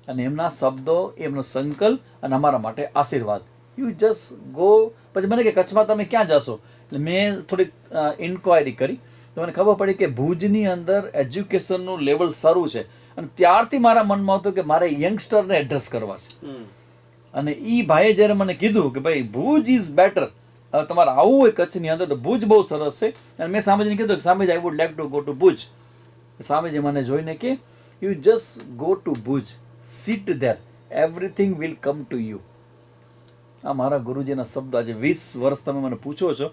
અને એમના શબ્દો, એમનો સંકલ્પ અને અમારા માટે આશીર્વાદ. You just go. પછી મને કે કચ્છમાં તમે ક્યાં જશો? એટલે મેં થોડીક ઇન્ક્વાયરી કરી તો મને ખબર પડી કે ભુજની અંદર એજ્યુકેશનનું લેવલ સારું છે. અને ત્યારથી મારા મનમાં હતું કે મારે યંગસ્ટરને એડ્રેસ કરવા છે. અને એ ભાઈએ જ્યારે મને કીધું કે ભાઈ ભુજ ઇઝ બેટર, હવે તમારે આવવું હોય કચ્છની અંદર તો ભુજ બહુ સરસ છે. અને મેં સ્વામીજીને કીધું કે Swamiji I would like to go to Bhuj. Swamiji મને જોઈને કે you just go to Bhuj, sit there, everything will come to you. આ મારા ગુરુજીના શબ્દ. આજે 20 વર્ષ તમે મને પૂછો છો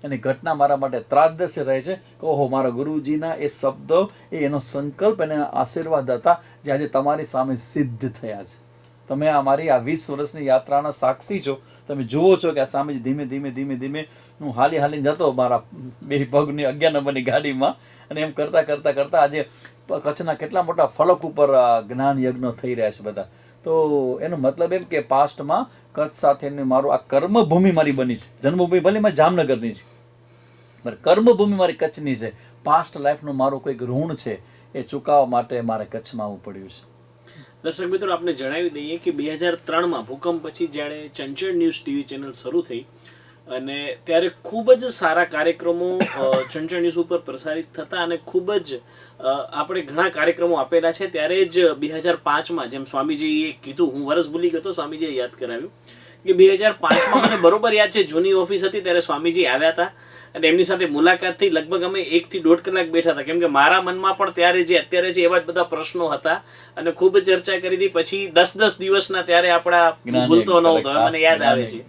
એની ઘટના મારા માટે ત્રાસદર્શી રહે છે કે ઓહો, મારા ગુરુજીના એ શબ્દો, એનો સંકલ્પ અને આશીર્વાદ હતા જે આજે તમારી સામે સિદ્ધ થયા છે. તમે અમારી આ 20 વર્ષની યાત્રાના સાક્ષી છો. તમે જુઓ છો કે આ સ્વામીજી ધીમે ધીમે ધીમે ધીમે હું હાલીને જતો મારા 2 પગની 11 નંબરની ગાડીમાં, અને એમ કરતા કરતા કરતા આજે કચ્છના કેટલા મોટા ફલક ઉપર જ્ઞાન યજ્ઞ થઈ રહ્યા છે બધા. તો એનો મતલબ એમ કે પાસ્ટમાં કચ્છ સાથેની મારું આ કર્મભૂમિ મારી બની છે. જન્મભૂમિ ભલે મારી જામનગરની છે, પણ કર્મભૂમિ મારી કચ્છની છે. પાસ્ટ લાઈફનું મારું કોઈક ઋણ છે, એ ચૂકવવા માટે મારે કચ્છમાં આવવું પડ્યું છે. દર્શક મિત્રો, આપણે જણાવી દઈએ કે 2003માં ભૂકંપ પછી જ્યારે ચંચળ ન્યૂઝ ટીવી ચેનલ શરૂ થઈ અને ત્યારે ખૂબ જ સારા કાર્યક્રમો ચંચળ ન્યૂઝ ઉપર પ્રસારિત થતા અને ખૂબ જ આપણે ઘણા કાર્યક્રમો આપેલા છે. ત્યારે જ 2005માં જેમ સ્વામીજીએ કીધું, હું વર્ષ ભૂલી ગયો તો સ્વામીજીએ યાદ કરાવ્યું કે 2005માં મને બરોબર યાદ છે, જૂની ઓફિસ હતી ત્યારે સ્વામીજી આવ્યા હતા અને એમની સાથે મુલાકાત થઈ. લગભગ અમે 1 થી 1.5 કલાક બેઠા હતા, કેમ કે મારા મનમાં પણ ત્યારે જે અત્યારે છે એવા જ બધા પ્રશ્નો હતા અને ખૂબ ચર્ચા કરી હતી. પછી 10-10 દિવસના ત્યારે આપણા ભૂલતો નહોતો, મને યાદ આવે છે,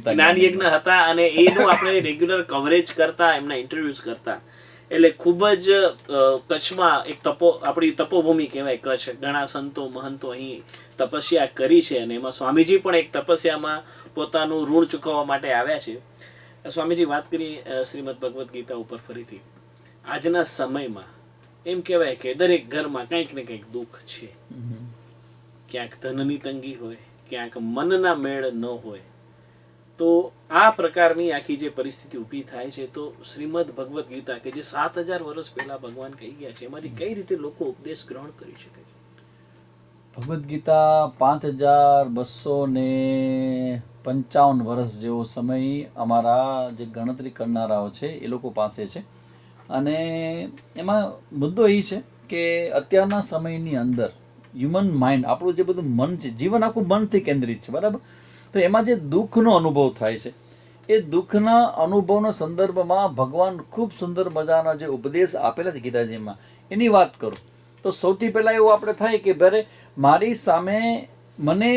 જ્ઞાન યજ્ઞ હતા અને એનું આપણે રેગ્યુલર કવરેજ કરતા, એમના ઇન્ટરવ્યુઝ કરતા. એટલે ખૂબ જ કચ્છમાં એક આપણી તપોભૂમિ કહેવાય કચ્છ. ઘણા સંતો મહંતો અહીં તપસ્યા કરી છે અને એમાં સ્વામીજી પણ એક તપસ્યામાં પોતાનું ઋણ ચૂકવવા માટે આવ્યા છે. સ્વામીજી, વાત કરી શ્રીમદ ભગવદ્ ગીતા ઉપર ફરીથી. આજના સમયમાં એમ કહેવાય કે દરેક ઘરમાં કંઈક ને કંઈક દુઃખ છે. ક્યાંક ધનની તંગી હોય, ક્યાંક મનના મેળ ન હોય. તો આ પ્રકારની આખી જે પરિસ્થિતિ ઊભી થાય છે, તો શ્રીમદ ભગવદ્ ગીતા કે જે 7000 વર્ષ પહેલા ભગવાન કહી ગયા છે, એમાંથી કઈ રીતે લોકો ઉપદેશ ગ્રહણ કરી શકે છે? ભગવદ્ ગીતા 5255 વર્ષ જેવો સમય અમારા જે ગણતરી કરનારાઓ છે એ લોકો પાસે છે. અને એમાં મુદ્દો એ છે કે અત્યારના સમયની અંદર હ્યુમન માઇન્ડ, આપણું જે બધું મન છે, જીવન આખું મનથી કેન્દ્રિત છે, બરાબર? તો એમાં જે દુઃખનો અનુભવ થાય છે, એ દુઃખના અનુભવના સંદર્ભમાં ભગવાન ખૂબ સુંદર મજાના જે ઉપદેશ આપેલા છે ગીતાજીમાં, એની વાત કરું તો સૌથી પહેલાં એવું આપણે થાય કે ભરે મારી સામે મને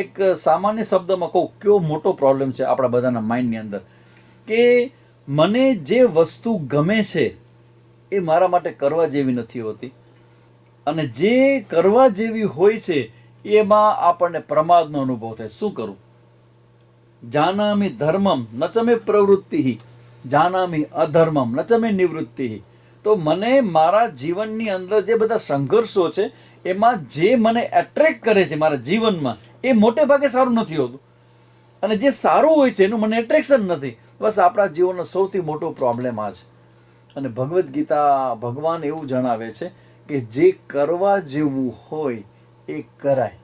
એક સામાન્ય શબ્દમાં કહું, કયો મોટો પ્રોબ્લેમ છે આપણા બધાના માઇન્ડની અંદર કે મને જે વસ્તુ ગમે છે એ મારા માટે કરવા જેવી નથી હોતી, અને જે કરવા જેવી હોય છે એમાં આપણને પ્રમાદનો અનુભવ થાય. શું કરું? જાનામિ ધર્મમ ન ચ મે પ્રવૃત્તિ, જાનામિ અધર્મમ ન ચ મે નિવૃત્તિ. તો મને મારા જીવનની અંદર જે બધા સંઘર્ષો છે એમાં જે મને એટ્રેક્ટ કરે છે મારા જીવનમાં, એ મોટે ભાગે સારું નથી હોતું, અને જે સારું હોય છે એનું મને એટ્રેક્શન નથી. બસ આપણા જીવનનો સૌથી મોટો પ્રોબ્લેમ આ છે. અને ભગવદ્ ગીતા ભગવાન એવું જણાવે છે કે જે કરવા જેવું હોય એ કરાય,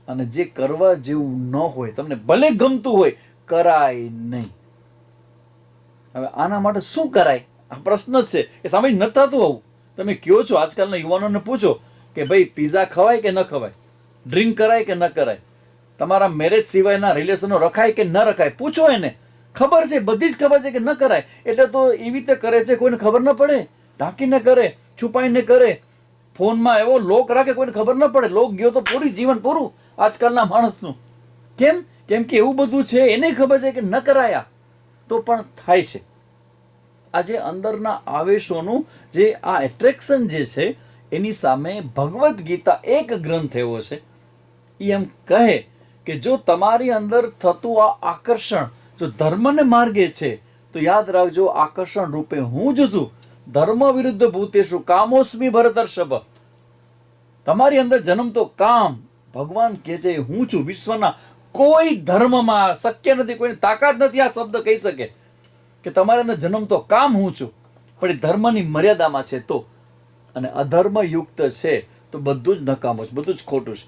અને જે કરવા જેવું ન હોય, તમને ભલે ગમતું હોય, કરાય નહીં. હવે આના માટે શું કરાય? આ પ્રશ્ન જ છે કે સામે નથી થતું આવું. તમે કહો છો, આજકાલના યુવાનોને પૂછો કે ભાઈ પીઝા ખવાય કે ન ખવાય, ડ્રિંક કરાય કે ન કરાય, તમારા મેરેજ સિવાયના રિલેશનો રખાય કે ન રખાય, પૂછો એને. ખબર છે, બધી જ ખબર છે કે ન કરાય, એટલે તો એવી રીતે કરે છે, કોઈને ખબર ન પડે, ઢાંકીને કરે, છુપાઈને કરે, ફોનમાં એવો લોક રાખે કોઈને ખબર ન પડે. લોક ગયો તો પૂરી જીવન પૂરું આજકાલના માણસનું. કેમ? કેમ કે એવું બધું છે, એને ખબર છે કે ન કરાયા તો પણ થાય છે. આ જે અંદરના આવેશોનું જે આ એટ્રેક્શન જે છે, એની સામે ભગવદ્ ગીતા એક ગ્રંથ એવો છે, એ એમ કહે કે જો તમારી અંદર થતું આ આકર્ષણ જો ધર્મને માર્ગે છે તો યાદ રાખજો, આકર્ષણ રૂપે હું જ છું. ધર્મ વિરુદ્ધ ભૂતેષુ કામોસ્મી ભરતર્ષભ. તમારી અંદર જન્મતો કામ, ભગવાન કહે છે હું છું. વિશ્વના કોઈ ધર્મમાં શક્ય નથી, કોઈની તાકાત નથી આ શબ્દ કહી શકે કે તમારી અંદર જન્મતો કામ હું છું, પણ એ ધર્મની મર્યાદામાં છે તો. અને અધર્મ યુક્ત છે તો બધું જ નકામું છે, બધું જ ખોટું છે.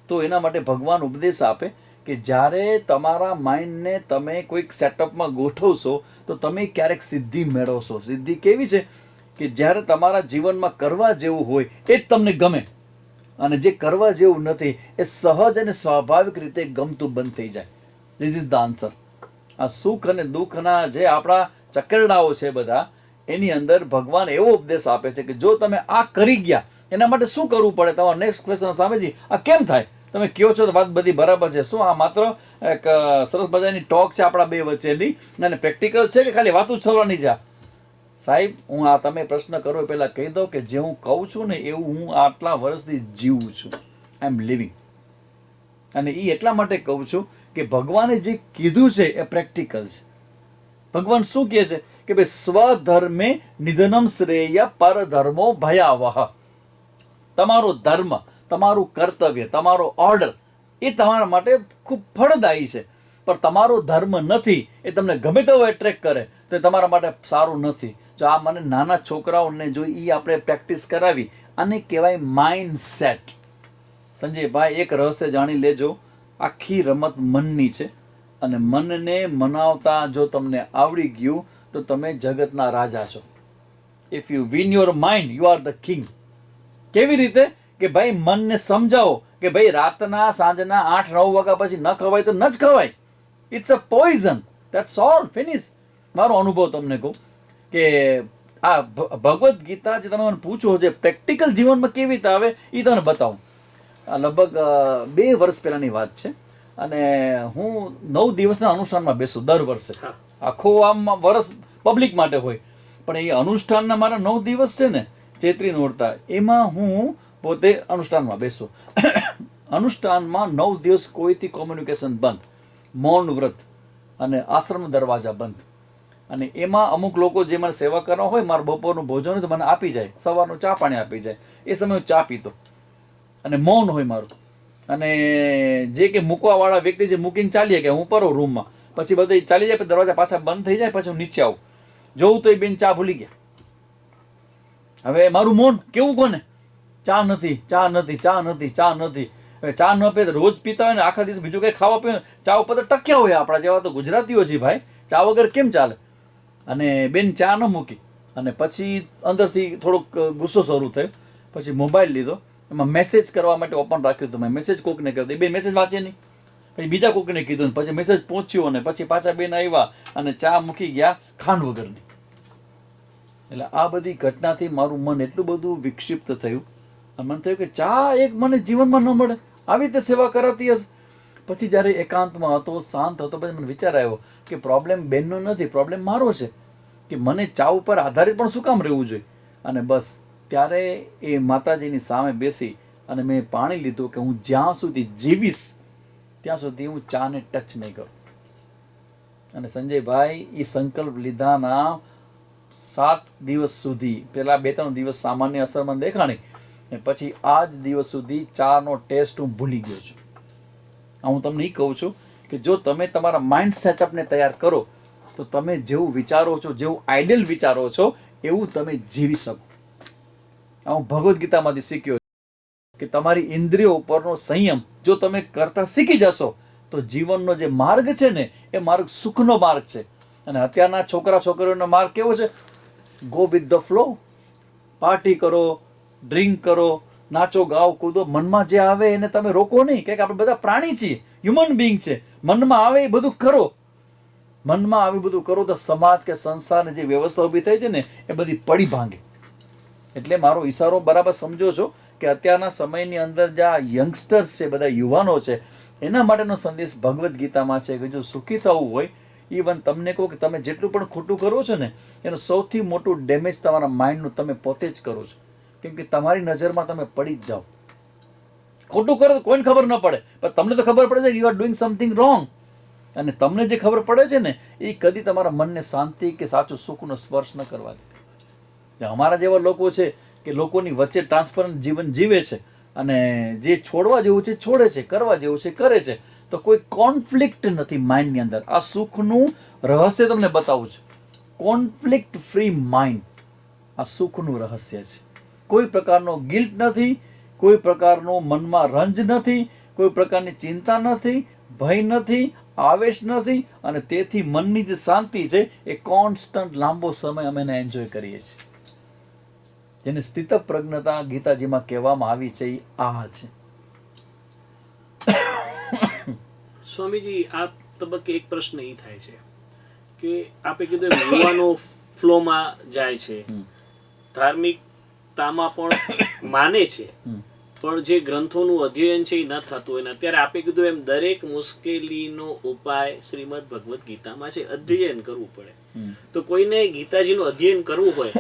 તો એના માટે ભગવાન ઉપદેશ આપે કે જ્યારે તમારા માઇન્ડને તમે કોઈક સેટઅપમાં ગોઠવશો તો તમે ક્યારેક સિદ્ધિ મેળવશો. સિદ્ધિ કેવી છે કે જ્યારે તમારા જીવનમાં કરવા જેવું હોય એ જ તમને ગમે, અને જે કરવા જેવું નથી એ સહજ અને સ્વાભાવિક રીતે ગમતું બંધ થઈ જાય. This is the answer. આ સુખ અને દુઃખના જે આપણા ચકરડાઓ છે બધા, એની અંદર ભગવાન એવો ઉપદેશ આપે છે કે જો તમે આ કરી ગયા એના માટે શું કરવું પડે. તમારો નેક્સ્ટ ક્વેશ્ચન સામેજી, આ કેમ થાય? તમે કહો છો તો વાત બધી બરાબર છે. શું આ માત્ર એક સરસ મજાની ટોક છે આપણા બે વચ્ચેની અને પ્રેક્ટિકલ છે કે ખાલી વાતું છલવાની છે? સાહેબ, હું આ તમે પ્રશ્ન કરો એ પહેલા કહી દઉં કે જે હું કહું છું ને એવું હું આટલા વર્ષથી જીવું છું. આઈ એમ લિવિંગ. અને એ એટલા માટે કહું છું કે ભગવાને જે કીધું છે એ પ્રેક્ટિકલ છે. ભગવાન શું કહે છે કે ભાઈ સ્વધર્મે નિધનમ શ્રેય પરધર્મો ભયાવહ. તમારો ધર્મ, તમારું કર્તવ્ય, તમારો ઓર્ડર એ તમારા માટે ખૂબ ફળદાયી છે, પણ તમારો ધર્મ નથી, એ તમને ગમે તેવો એટ્રેક્ટ કરે તો એ તમારા માટે સારું નથી. જો આ મને નાના છોકરાઓને જો એ આપણે પ્રેક્ટિસ કરાવી, આને કહેવાય માઇન્ડ સેટ. સંજયભાઈ, એક રહસ્ય જાણી લેજો, આખી રમત મનની છે, અને મનને મનાવતા જો તમને આવડી ગયું તો તમે જગતના રાજા છો. If you win your mind you are the king. કેવી રીતે? કે ભાઈ મનને સમજાવો કે ભાઈ રાતના સાંજના 8-9 વાગ્યા પછી ન ખવાય તો ન જ ખવાય. It's a poison. That's all. Finish. મારો અનુભવ તમને કહું કે આ ભગવદ્ ગીતા જે તમે મને પૂછો જે પ્રેક્ટિકલ જીવનમાં કેવી રીતે આવે એ તમને બતાવું. આ લગભગ 2 વર્ષ પહેલાની વાત છે, અને હું 9 દિવસના અનુષ્ઠાનમાં બેસું દર વર્ષે. આખો આમ વર્ષ પબ્લિક માટે હોય, પણ એ અનુષ્ઠાનના મારા 9 દિવસ છે ને, ચૈત્રી નોરતા, એમાં હું પોતે અનુષ્ઠાનમાં બેસું. અનુષ્ઠાનમાં 9 દિવસ કોઈથી કોમ્યુનિકેશન બંધ, મૌન વ્રત, અને આશ્રમ દરવાજા બંધ. અને એમાં અમુક લોકો જે મને સેવા કરવા હોય, મારું બપોરનું ભોજન હોય તો મને આપી જાય, સવારનું ચા પાણી આપી જાય. એ સમયે હું ચા પીતો, અને મૌન હોય મારું. અને જે કે મૂકવાવાળા વ્યક્તિ જે મૂકીને ચાલીએ કે હું પરો રૂમમાં, પછી બધા ચાલી જાય, પછી દરવાજા પાછા બંધ થઈ જાય, પછી હું નીચે આવું, જોઉં તો એ બેન ચા ભૂલી ગયા. હવે મારું મૌન કેવું કોને? ચા નથી, ચા નથી, ચા નથી, ચા નથી. હવે ચા ન પીએ, રોજ પીતા હોય ને આખા દિવસ બીજું કંઈ ખાવા પીવે, ચા ઉપર તો ટક્યા હોય. આપણા જેવા તો ગુજરાતીઓ છે ભાઈ, ચા વગર કેમ ચાલે? અને બેન ચા ન મૂકી, અને પછી અંદરથી થોડોક ગુસ્સો શરૂ થયો. પછી મોબાઈલ લીધો, એમાં મેસેજ કરવા માટે ઓપન રાખ્યું હતું. મેં મેસેજ કોકને કહ્યું, બેન મેસેજ વાંચે નહીં. પછી બીજા કોકને કીધું, પછી મેસેજ પહોંચ્યો, અને પછી પાછા બેન આવ્યા અને ચા મૂકી ગયા ખાંડ વગરની. એટલે આ બધી ઘટનાથી મારું મન એટલું બધું વિક્ષિપ્ત થયું, અને મને થયું કે ચા એક મને જીવનમાં ન મળે, આવી રીતે સેવા કરાતી હશે. પછી જ્યારે એકાંતમાં હતો, શાંત હતો, પછી મને વિચાર આવ્યો કે પ્રોબ્લેમ બેનનો નથી, પ્રોબ્લેમ મારો છે, કે મને ચા ઉપર આધારિત પણ શું કામ રહેવું જોઈએ. અને બસ ત્યારે એ માતાજીની સામે બેસી અને મેં પાણી લીધું કે હું જ્યાં સુધી જીવીશ ત્યાં સુધી હું ચાને ટચ નહીં કરું. અને સંજયભાઈ, એ સંકલ્પ લીધાના 7 દિવસ સુધી, પહેલા 2-3 દિવસ સામાન્ય અસર મને દેખાણી, અને પછી આ જ દિવસ સુધી ચાનો ટેસ્ટ હું ભૂલી ગયો છું. હું તમને એ કહું છું કે જો તમે તમારા માઇન્ડ સેટઅપને તૈયાર કરો તો તમે જેવું વિચારો છો, જેવું આઈડિયલ વિચારો છો, એવું તમે જીવી શકો. હું ભગવદ્ ગીતામાંથી શીખ્યો કે તમારી ઇન્દ્રિયો ઉપરનો સંયમ જો તમે કરતા શીખી જશો તો જીવનનો જે માર્ગ છે ને એ માર્ગ સુખનો માર્ગ છે. અને અત્યારના છોકરા છોકરીઓનો માર્ગ કેવો છે? Go with the flow. Party કરો, ડ્રિંક કરો, નાચો ગાઓ કૂદો, મનમાં જે આવે એને તમે રોકો નહીં, કે આપણે બધા પ્રાણી છીએ, હ્યુમન બિંગ છે, મનમાં આવે એ બધું કરો. મનમાં આવી બધું કરો તો સમાજ કે સંસારની જે વ્યવસ્થા ઊભી થઈ છે ને એ બધી પડી ભાંગે. એટલે મારો ઈશારો બરાબર સમજો છો કે અત્યારના સમયની અંદર જે આ યંગસ્ટર્સ છે, બધા યુવાનો છે, એના માટેનો સંદેશ ભગવદ્ ગીતામાં છે કે જો સુખી થવું હોય, ઇવન તમને કહું કે તમે જેટલું પણ ખોટું કરો છો ને એનું સૌથી મોટું ડેમેજ તમારા માઇન્ડનું તમે પોતે જ કરો છો. કેમ કે તમારી નજરમાં તમે પડી જ જાઓ. ખોટું કરો તો કોઈને ખબર ન પડે, પણ તમને તો ખબર પડે છે કે you are doing something wrong. અને તમને જે ખબર પડે છે ને એ કદી તમારા મનને શાંતિ કે સાચું સુખનો સ્પર્શ ન કરવા દે. અમારા જેવા લોકો છે કે લોકોની વચ્ચે ટ્રાન્સપરન્ટ જીવન જીવે છે અને જે છોડવા જેવું છે છોડે છે, કરવા જેવું છે કરે છે, તો કોઈ કોન્ફ્લિક્ટ નથી માઇન્ડની અંદર. આ સુખનું રહસ્ય તમને બતાવું છું. કોન્ફ્લિક્ટ ફ્રી માઇન્ડ આ સુખનું રહસ્ય છે. કોઈ પ્રકારનો ગિલ્ટ નથી, કોઈ પ્રકારનો મનમાં રંજ નથી, કોઈ પ્રકારની ચિંતા નથી, ભય નથી, આવેશ નથી, અને તેથી મનની જે શાંતિ છે એ કોન્સ્ટન્ટ લાંબો સમય અમે એને એન્જોય કરીએ છીએ. જેને સ્થિત પ્રજ્ઞતા ગીતાજીમાં કહેવામાં આવી છે એ આ છે. સ્વામીજી, આ તબક્કે એક પ્રશ્ન એ થાય છે કે આપે કીધું એમ યુવાનો ફ્લોમાં જાય છે, ધાર્મિકતામાં પણ માને છે, પણ જે ગ્રંથોનું અધ્યયન છે એ ન થતું હોય. અત્યારે આપે કીધું એમ દરેક મુશ્કેલીનો ઉપાય શ્રીમદ ભગવદ્ ગીતામાં છે, અધ્યયન કરવું પડે. તો કોઈને ગીતાજીનું અધ્યયન કરવું હોય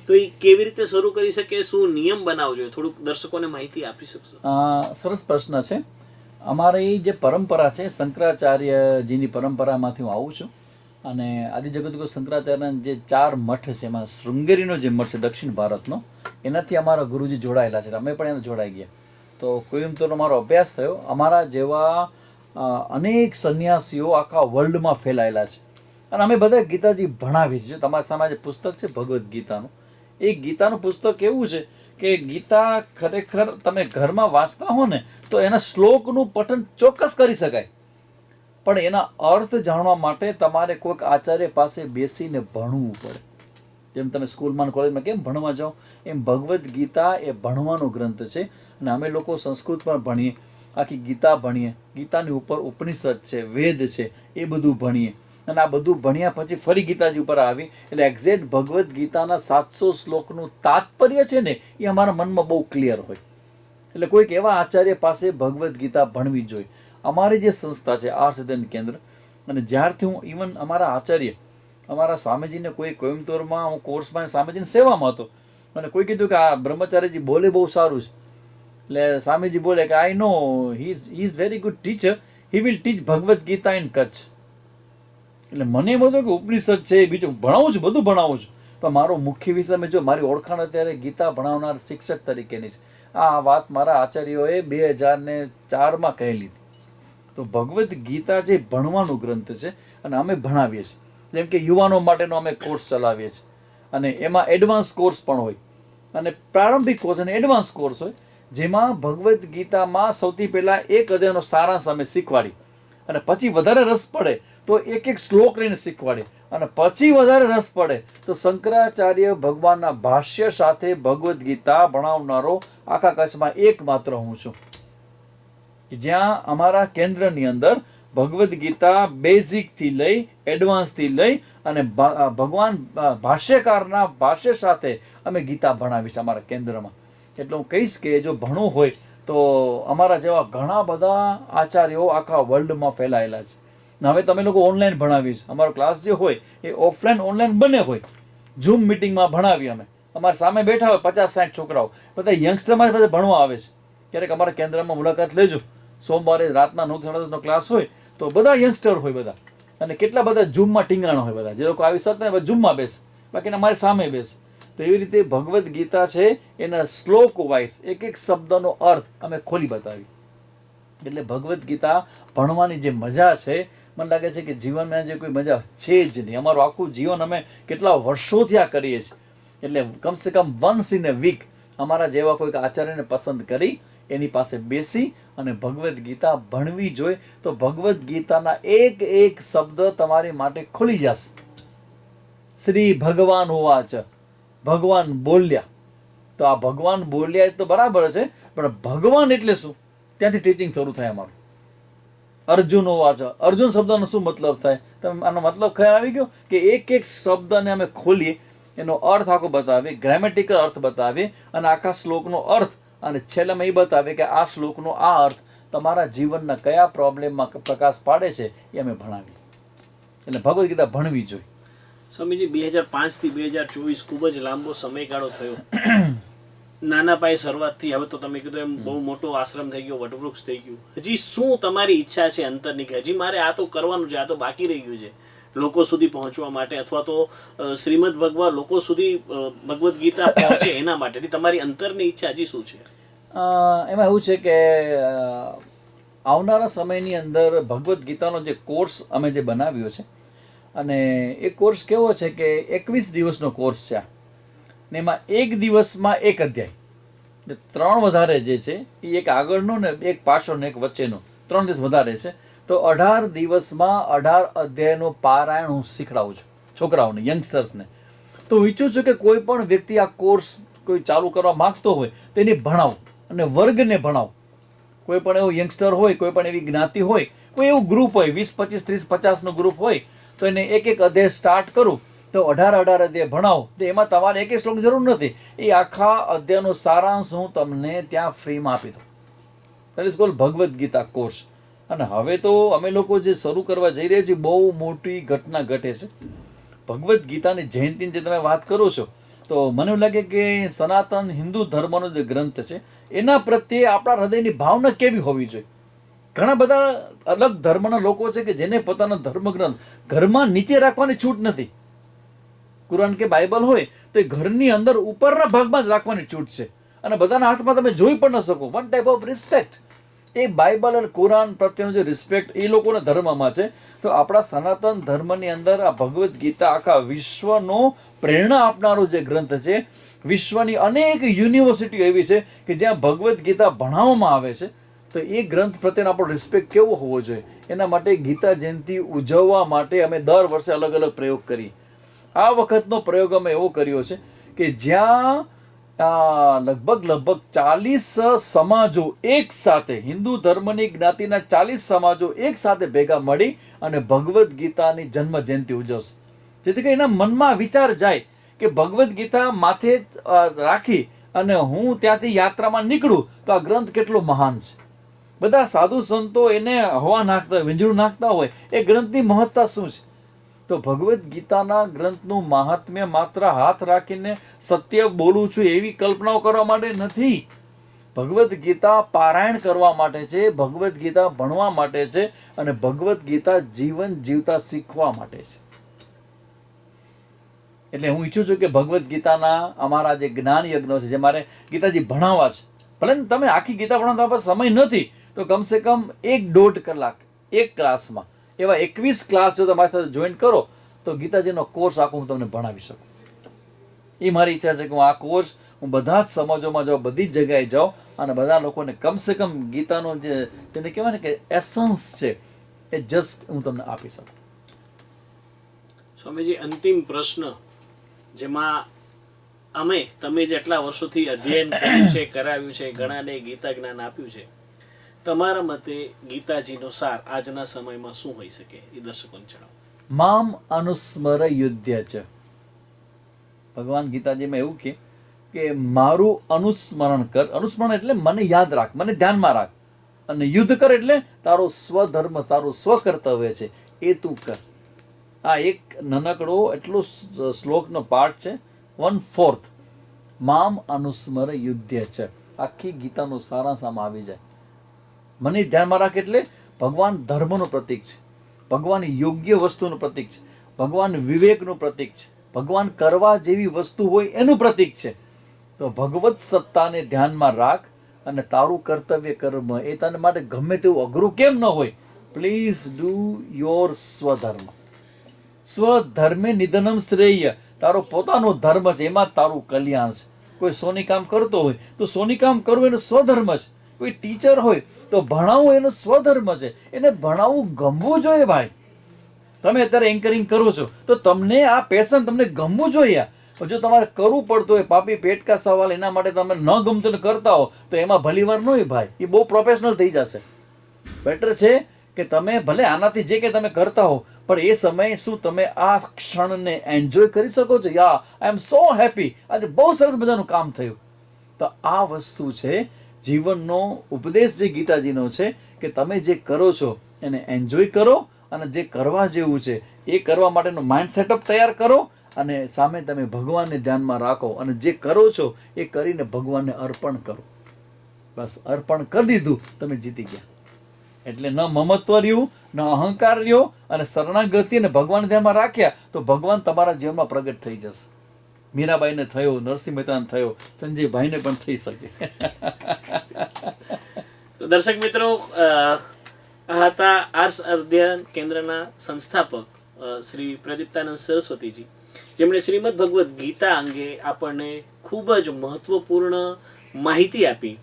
તો એ કેવી રીતે શરૂ કરી શકે, શું નિયમ બનાવવો જોઈએ? થોડુંક દર્શકોને માહિતી આપી શકશો? સરસ પ્રશ્ન છે. અમારી જે પરંપરા છે શંકરાચાર્યજીની પરંપરામાંથી હું આવું છું, અને આદિ જગતગુરુ શંકરાચાર્યના જે 4 મઠ છે એમાં શૃંગેરીનો જે મઠ છે દક્ષિણ ભારતનો, એનાથી અમારા ગુરુજી જોડાયેલા છે. અમે પણ એને જોડાઈ ગયા. તો કોઈમ્બતુરનો મારો અભ્યાસ થયો. અમારા જેવા અનેક સંન્યાસીઓ આખા વર્લ્ડમાં ફેલાયેલા છે, અને અમે બધા ગીતાજી ભણાવીએ છીએ. તમારા સામે જે પુસ્તક છે ભગવદ્ ગીતાનું, એ ગીતાનું પુસ્તક એવું છે કે ગીતા ખરેખર તમે ઘરમાં વાંચતા હો ને તો એના શ્લોકનું પઠન ચોક્કસ કરી શકાય, પણ એના અર્થ જાણવા માટે તમારે કોઈક આચાર્ય પાસે બેસીને ભણવું પડે. જેમ તમે સ્કૂલમાં કોલેજમાં કેમ ભણવા જાઓ, એમ ભગવદ્ ગીતા એ ભણવાનો ગ્રંથ છે. અને અમે લોકો સંસ્કૃતમાં ભણીએ, આખી ગીતા ભણીએ, ગીતાની ઉપર ઉપનિષદ છે, વેદ છે, એ બધું ભણીએ. અને આ બધું ભણ્યા પછી ફરી ગીતાજી ઉપર આવી એટલે એક્ઝેક્ટ ભગવદ્ ગીતાના 700 શ્લોકનું તાત્પર્ય છે ને એ અમારા મનમાં બહુ ક્લિયર હોય. એટલે કોઈક એવા આચાર્ય પાસે ભગવદ્ ગીતા ભણવી જોઈએ. અમારી જે સંસ્થા છે આર્ષ અધ્યયન કેન્દ્ર, અને જ્યારથી હું ઇવન અમારા આચાર્ય અમારા સ્વામીજીને કોઈ કોઈમ્બતુરમાં હું કોર્સમાં સ્વામીજીની સેવામાં હતો, અને કોઈ કીધું કે આ બ્રહ્મચારીજી બોલે બહુ સારું છે. એટલે સ્વામીજી બોલે કે I know he is very good teacher, he will teach Bhagavad Gita in Kutch. એટલે મને એમ હતું કે ઉપનિષદ છે, બીજું ભણાવું છું, બધું ભણાવું છું, પણ મારો મુખ્ય વિષય મેં જો મારી ઓળખાણ અત્યારે ગીતા ભણાવનાર શિક્ષક તરીકેની છે. આ વાત મારા આચાર્યોએ 2004માં કહેલી હતી. તો ભગવદ્ ગીતા જે ભણવાનો ગ્રંથ છે અને અમે ભણાવીએ છીએ. જેમ કે યુવાનો માટેનો અમે કોર્સ ચલાવીએ છીએ, અને એમાં એડવાન્સ કોર્સ પણ હોય, અને પ્રારંભિક કોર્સ અને એડવાન્સ કોર્સ હોય, જેમાં ભગવદ્ ગીતામાં સૌથી પહેલાં એક અધ્યાયનો સારાંશ અમે શીખવાડી, અને પછી વધારે રસ પડે તો એક એક શ્લોક લઈને શીખવાડે, અને પછી વધારે રસ પડે તો શંકરાચાર્ય ભગવાનના ભાષ્ય સાથે ભગવદ્ ગીતા ભણાવનારો આખા કચ્છમાં એકમાત્ર હું છું. જ્યાં અમારા કેન્દ્રની અંદર ભગવદ્ ગીતા બેઝિકથી લઈ એડવાન્સથી લઈ અને ભગવાન ભાષ્યકારના ભાષ્ય સાથે અમે ગીતા ભણાવી છે અમારા કેન્દ્રમાં. એટલે હું કહીશ કે જો ભણવું હોય તો અમારા જેવા ઘણા બધા આચાર્યો આખા વર્લ્ડમાં ફેલાયેલા છે. હવે તમે લોકો ઓનલાઈન ભણાવીશ, અમારો ક્લાસ જે હોય એ ઓફલાઈન ઓનલાઈન બંને હોય. ઝૂમ મિટિંગમાં ભણાવી અમે, અમારી સામે બેઠા હોય 50-60 છોકરાઓ, બધા યંગસ્ટર મારી પાસે ભણવા આવે છે. ક્યારેક અમારા કેન્દ્રમાં મુલાકાત લેજો. સોમવારે રાતના 9:30નો ક્લાસ હોય તો બધા યંગસ્ટર હોય બધા, અને કેટલા બધા ઝૂમમાં ટીંગાણા હોય બધા. જે લોકો આવી શકતા હોય ઝૂમમાં બેસે, બાકીના મારી સામે બેસે. તો એવી રીતે ભગવદ્ ગીતા છે એના શ્લોક વાઇઝ એક એક શબ્દનો અર્થ અમે ખોલી બતાવી. એટલે ભગવદ્ ગીતા ભણવાની જે મજા છે, મને લાગે છે કે જીવનમાં જે કોઈ મજા છે જ નહીં. અમારું આખું જીવન અમે કેટલા વર્ષોથી આ કરીએ છીએ. એટલે કમસે કમ વન્સ ઇન અ વીક અમારા જેવા કોઈક આચાર્યને પસંદ કરી એની પાસે બેસી અને ભગવદ્ ગીતા ભણવી જોઈએ, તો ભગવદ્ ગીતાના એક એક શબ્દ તમારી માટે ખુલી જશે. શ્રી ભગવાન ઉવાચ, ભગવાન બોલ્યા. તો આ ભગવાન બોલ્યા તો બરાબર છે, પણ ભગવાન એટલે શું, ત્યાંથી ટીચિંગ શરૂ થાય અમારું. અર્જુનો વાચા, અર્જુન શબ્દનો શું મતલબ થાય, તમે આનો મતલબ ખ્યાલ આવી ગયો કે એક એક શબ્દને અમે ખોલીએ, એનો અર્થ આખો બતાવીએ, ગ્રામેટિકલ અર્થ બતાવીએ, અને આખા શ્લોકનો અર્થ, અને છેલ્લામાં એ બતાવીએ કે આ શ્લોકનો આ અર્થ તમારા જીવનના કયા પ્રોબ્લેમમાં પ્રકાશ પાડે છે એ અમે ભણાવીએ. એટલે ભગવદ્ ગીતા ભણવી જોઈએ. સ્વામીજી, 2005 થી 2024 ખૂબ જ લાંબો સમયગાળો થયો. નાના પાયે શરૂઆતથી હવે તો તમે કીધું એમ બહુ મોટો આશ્રમ થઈ ગયો, વટવૃક્ષ થઈ ગયું. હજી શું તમારી ઈચ્છા છે અંતરની કે હજી મારે આ તો કરવાનું છે, આ તો બાકી રહી ગયું છે લોકો સુધી પહોંચવા માટે, અથવા તો શ્રીમદ ભગવાન લોકો સુધી ભગવદ્ ગીતા પહોંચે એના માટે તમારી અંતરની ઈચ્છા હજી શું છે? એમાં એવું છે કે આવનારા સમયની અંદર ભગવદ્ ગીતાનો જે કોર્સ અમે જે બનાવ્યો છે, અને એ કોર્સ કેવો છે કે 21 દિવસનો કોર્સ છે, ને એમાં એક દિવસમાં એક અધ્યાય, જે 3 વધારે જે છે એ એક આગળનો ને એક પાછળનો એક વચ્ચેનો 3 દિવસ વધારે છે, તો 18 દિવસમાં 18 અધ્યાયનું પારાયણ હું શીખડાવું છું છોકરાઓને, યંગસ્ટર્સને. તો હું ઈચ્છું છું કે કોઈ પણ વ્યક્તિ આ કોર્સ કોઈ ચાલુ કરવા માંગતો હોય તો એને ભણાવો અને વર્ગને ભણાવો. કોઈ પણ એવું યંગસ્ટર હોય, કોઈ પણ એવી જ્ઞાતિ હોય, કોઈ એવું ગ્રુપ હોય 20, 25, 30, 50નું ગ્રુપ હોય, તો એને એક એક અધ્યાય સ્ટાર્ટ કરું તો 18 અધ્યાય ભણાવો. તો એમાં તમારે એક શ્લોક જરૂર નથી, એ આખા અધ્યાયનો સારાંશ હું તમને ત્યાં ફ્રીમાં આપી દઉં. That is called Bhagavad Gita course. અને હવે તો અમે લોકો જે શરૂ કરવા જઈ રહ્યા છીએ, બહુ મોટી ઘટના ઘટે છે. ભગવદ્ ગીતાની જયંતીની જે તમે વાત કરો છો, તો મને એવું લાગે કે સનાતન હિન્દુ ધર્મનો જે ગ્રંથ છે એના પ્રત્યે આપણા હૃદયની ભાવના કેવી હોવી જોઈએ. ઘણા બધા અલગ ધર્મના લોકો છે કે જેને પોતાનો ધર્મગ્રંથ ઘરમાં નીચે રાખવાની છૂટ નથી. કુરાન કે બાઇબલ હોય તો એ ઘરની અંદર ઉપરના ભાગમાં જ રાખવાની છૂટ છે, અને બધાના હાથમાં તમે જોઈ પણ ન શકો. One type of respect, A Bible અને કુરાન પ્રત્યેનો જે રિસ્પેક્ટ એ લોકોના ધર્મમાં છે. તો આપણા સનાતન ધર્મની અંદર આ ભગવદ્ ગીતા આખા વિશ્વનો પ્રેરણા આપનારો જે ગ્રંથ છે. વિશ્વની અનેક યુનિવર્સિટીઓ એવી છે કે જ્યાં ભગવદ્ ગીતા ભણાવવામાં આવે છે. તો એ ગ્રંથ પ્રત્યેનો આપણો રિસ્પેક્ટ કેવો હોવો જોઈએ, એના માટે ગીતા જયંતિ ઉજવવા માટે અમે દર વર્ષે અલગ અલગ પ્રયોગ કરીએ. આ વખતનો પ્રયોગ અમે એવો કર્યો છે કે જ્યાં લગભગ 40 સમાજો એક સાથે, હિન્દુ ધર્મની જ્ઞાતિના 40 સમાજો એક સાથે ભેગા મળી અને ભગવદ્ ગીતાની જન્મ જયંતિ ઉજવશે. જેથી કરીને એના મનમાં વિચાર જાય કે ભગવદ્ ગીતા માથે રાખી અને હું ત્યાંથી યાત્રામાં નીકળું તો આ ગ્રંથ કેટલો મહાન છે. બધા સાધુ સંતો એને હવા નાખતા હોય, વીંજળું નાખતા હોય, એ ગ્રંથની મહત્તા શું છે. તો ભગવદ્ ગીતાના ગ્રંથનું મહાત્મ્ય માત્ર હાથ રાખીને સત્ય બોલું છું એવી કલ્પનાઓ કરવા માટે નથી. ભગવદ્ ગીતા પારાયણ કરવા માટે છે, ભગવદ્ ગીતા ભણવા માટે છે, અને ભગવદ્ ગીતા જીવન જીવતા શીખવા માટે છે. એટલે હું ઈચ્છું છું કે ભગવદ્ ગીતાના અમારા જે જ્ઞાન યજ્ઞો છે, જે મારે ગીતાજી ભણાવવા છે, ભલે તમે આખી ગીતા ભણાવવા પાસે સમય નથી તો કમસે કમ 1.5 કલાક એક ક્લાસમાં, એવા 21 ક્લાસ જો તમારી સાથે જોઈન કરો તો ગીતાજીનો કોર્સ આખો હું તમને ભણાવી શકું. એ મારી ઈચ્છા છે કે હું આ કોર્સ હું બધા જ સમાજોમાં જાઉં, બધી જ જગ્યાએ જાઉં, અને બધા લોકોને કમસે કમ ગીતાનો જે તેને કહેવાય ને કે એસન્સ છે એ જસ્ટ હું તમને આપી શકું. સ્વામીજી, અંતિમ પ્રશ્ન, જેમાં તમે જેટલા વર્ષોથી અધ્યયન કર્યું છે, કરાવ્યું છે, ઘણાને ગીતા જ્ઞાન આપ્યું છે, તમારા મતે ગીતાજીનો સાર આજના સમયમાં શું હોઈ શકે એ દર્શકોને જણાવો. મામ અનુસ્મર યુધ્ય ચ. ભગવાન ગીતાજીમાં એવું કે મારું અનુસ્મરણ કર. અનુસ્મરણ એટલે મને યાદ રાખ, મને ધ્યાનમાં રાખ, અને યુદ્ધ કર એટલે તારો સ્વધર્મ, તારું સ્વકર્તવ્ય છે એ તું કર. આ એક નાનકડો એટલો શ્લોકનો પાઠ છે, 1/4. મામ અનુસ્મર યુધ્ય ચ. આખી ગીતાનો સારાંશ આમાં આવી જાય. મને ધ્યાનમાં રાખ એટલે ભગવાન ધર્મનું પ્રતીક છે, ભગવાન યોગ્ય વસ્તુનું પ્રતીક છે, ભગવાન વિવેકનું પ્રતીક છે, ભગવાન કરવા જેવી વસ્તુ હોય એનું પ્રતીક છે. તો ભગવત સત્તાને ધ્યાનમાં રાખ અને તારું કર્તવ્ય કર્મ એ તને માટે ગમે તેવું અઘરું કેમ ન હોય, પ્લીઝ ડુ યોર સ્વધર્મ. સ્વધર્મે નિધનમ શ્રેય. તારો પોતાનો ધર્મ છે, એમાં જ તારું કલ્યાણ છે. કોઈ સોની કામ કરતો હોય તો સોની કામ કરવું એનો સ્વધર્મ છે. કોઈ ટીચર હોય તો ભણાવવું એનો સ્વધર્મ છે. એને ભણાવવું ગમવું જોઈએ. ભાઈ, તમે અત્યારે એન્કરિંગ કરો છો તો તમને આ પેશન તમને ગમવું જોઈએ. જો તમારે કરવું પડતું હોય પાપી પેટ કા સવાલ, એના માટે તમે ન ગમતું કરતા હો તો એમાં ભલી વાર નહીં ભાઈ, એ બહુ પ્રોફેશનલ થઈ જશે. બેટર છે કે તમે ભલે આનાથી જે કે તમે કરતા હો પણ એ સમયે શું તમે આ ક્ષણને એન્જોય કરી શકો છો. યા આઈ એમ સો હેપી, આજે બહુ સરસ મજાનું કામ થયું. તો આ વસ્તુ છે જીવનનો ઉપદેશ જે ગીતાજીનો છે કે તમે જે કરો છો એને એન્જોય કરો, અને જે કરવા જેવું છે એ કરવા માટેનું માઇન્ડ સેટઅપ તૈયાર કરો, અને સામે તમે ભગવાનને ધ્યાનમાં રાખો, અને જે કરો છો એ કરીને ભગવાનને અર્પણ કરો. બસ અર્પણ કરી દીધું, તમે જીતી ગયા. એટલે ન મમત્વ રહ્યું, ન અહંકાર રહ્યો, અને શરણાગતિ અને ભગવાન ધ્યાનમાં રાખ્યા તો ભગવાન તમારા જીવનમાં પ્રગટ થઈ જશે. મીરાબાઈને થયો, નરસિંહ મહેતાને થયો, સંજયભાઈને પણ થઈ શકે. તો દર્શક મિત્રો, આ હતા આર્ષ અધ્યયન કેન્દ્રના સંસ્થાપક શ્રી પ્રદીપ્તાનંદ સરસ્વતીજી, જેમણે શ્રીમદ ભગવદ્ ગીતા અંગે આપણને ખૂબ જ મહત્વપૂર્ણ માહિતી આપી.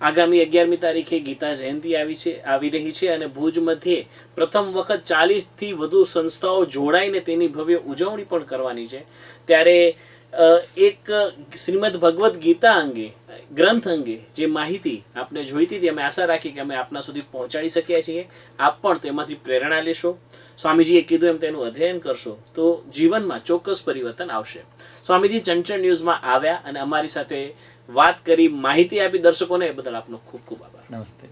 આગામી 11મી તારીખે ગીતા જયંતિ આવી રહી છે, અને ભુજ મધ્યે પ્રથમ વખત 40થી વધુ સંસ્થાઓ જોડાઈને તેની ભવ્ય ઉજવણી પણ કરવાની છે. ત્યારે એક શ્રીમદ ભગવદ્ ગીતા અંગે, ગ્રંથ અંગે જે માહિતી આપને જોઈતી હતી, અમે આશા રાખી કે અમે આપના સુધી પહોંચાડી શક્યા છીએ. આપ પણ તેમાંથી પ્રેરણા લેશો, સ્વામીજીએ કીધું એમ તેનું અધ્યયન કરશો તો જીવનમાં ચોક્કસ પરિવર્તન આવશે. સ્વામીજી ચંચળ ન્યૂઝમાં આવ્યા અને અમારી સાથે વાત કરી, માહિતી આપી દર્શકોને, એ બદલ આપનો ખૂબ ખૂબ આભાર. નમસ્તે.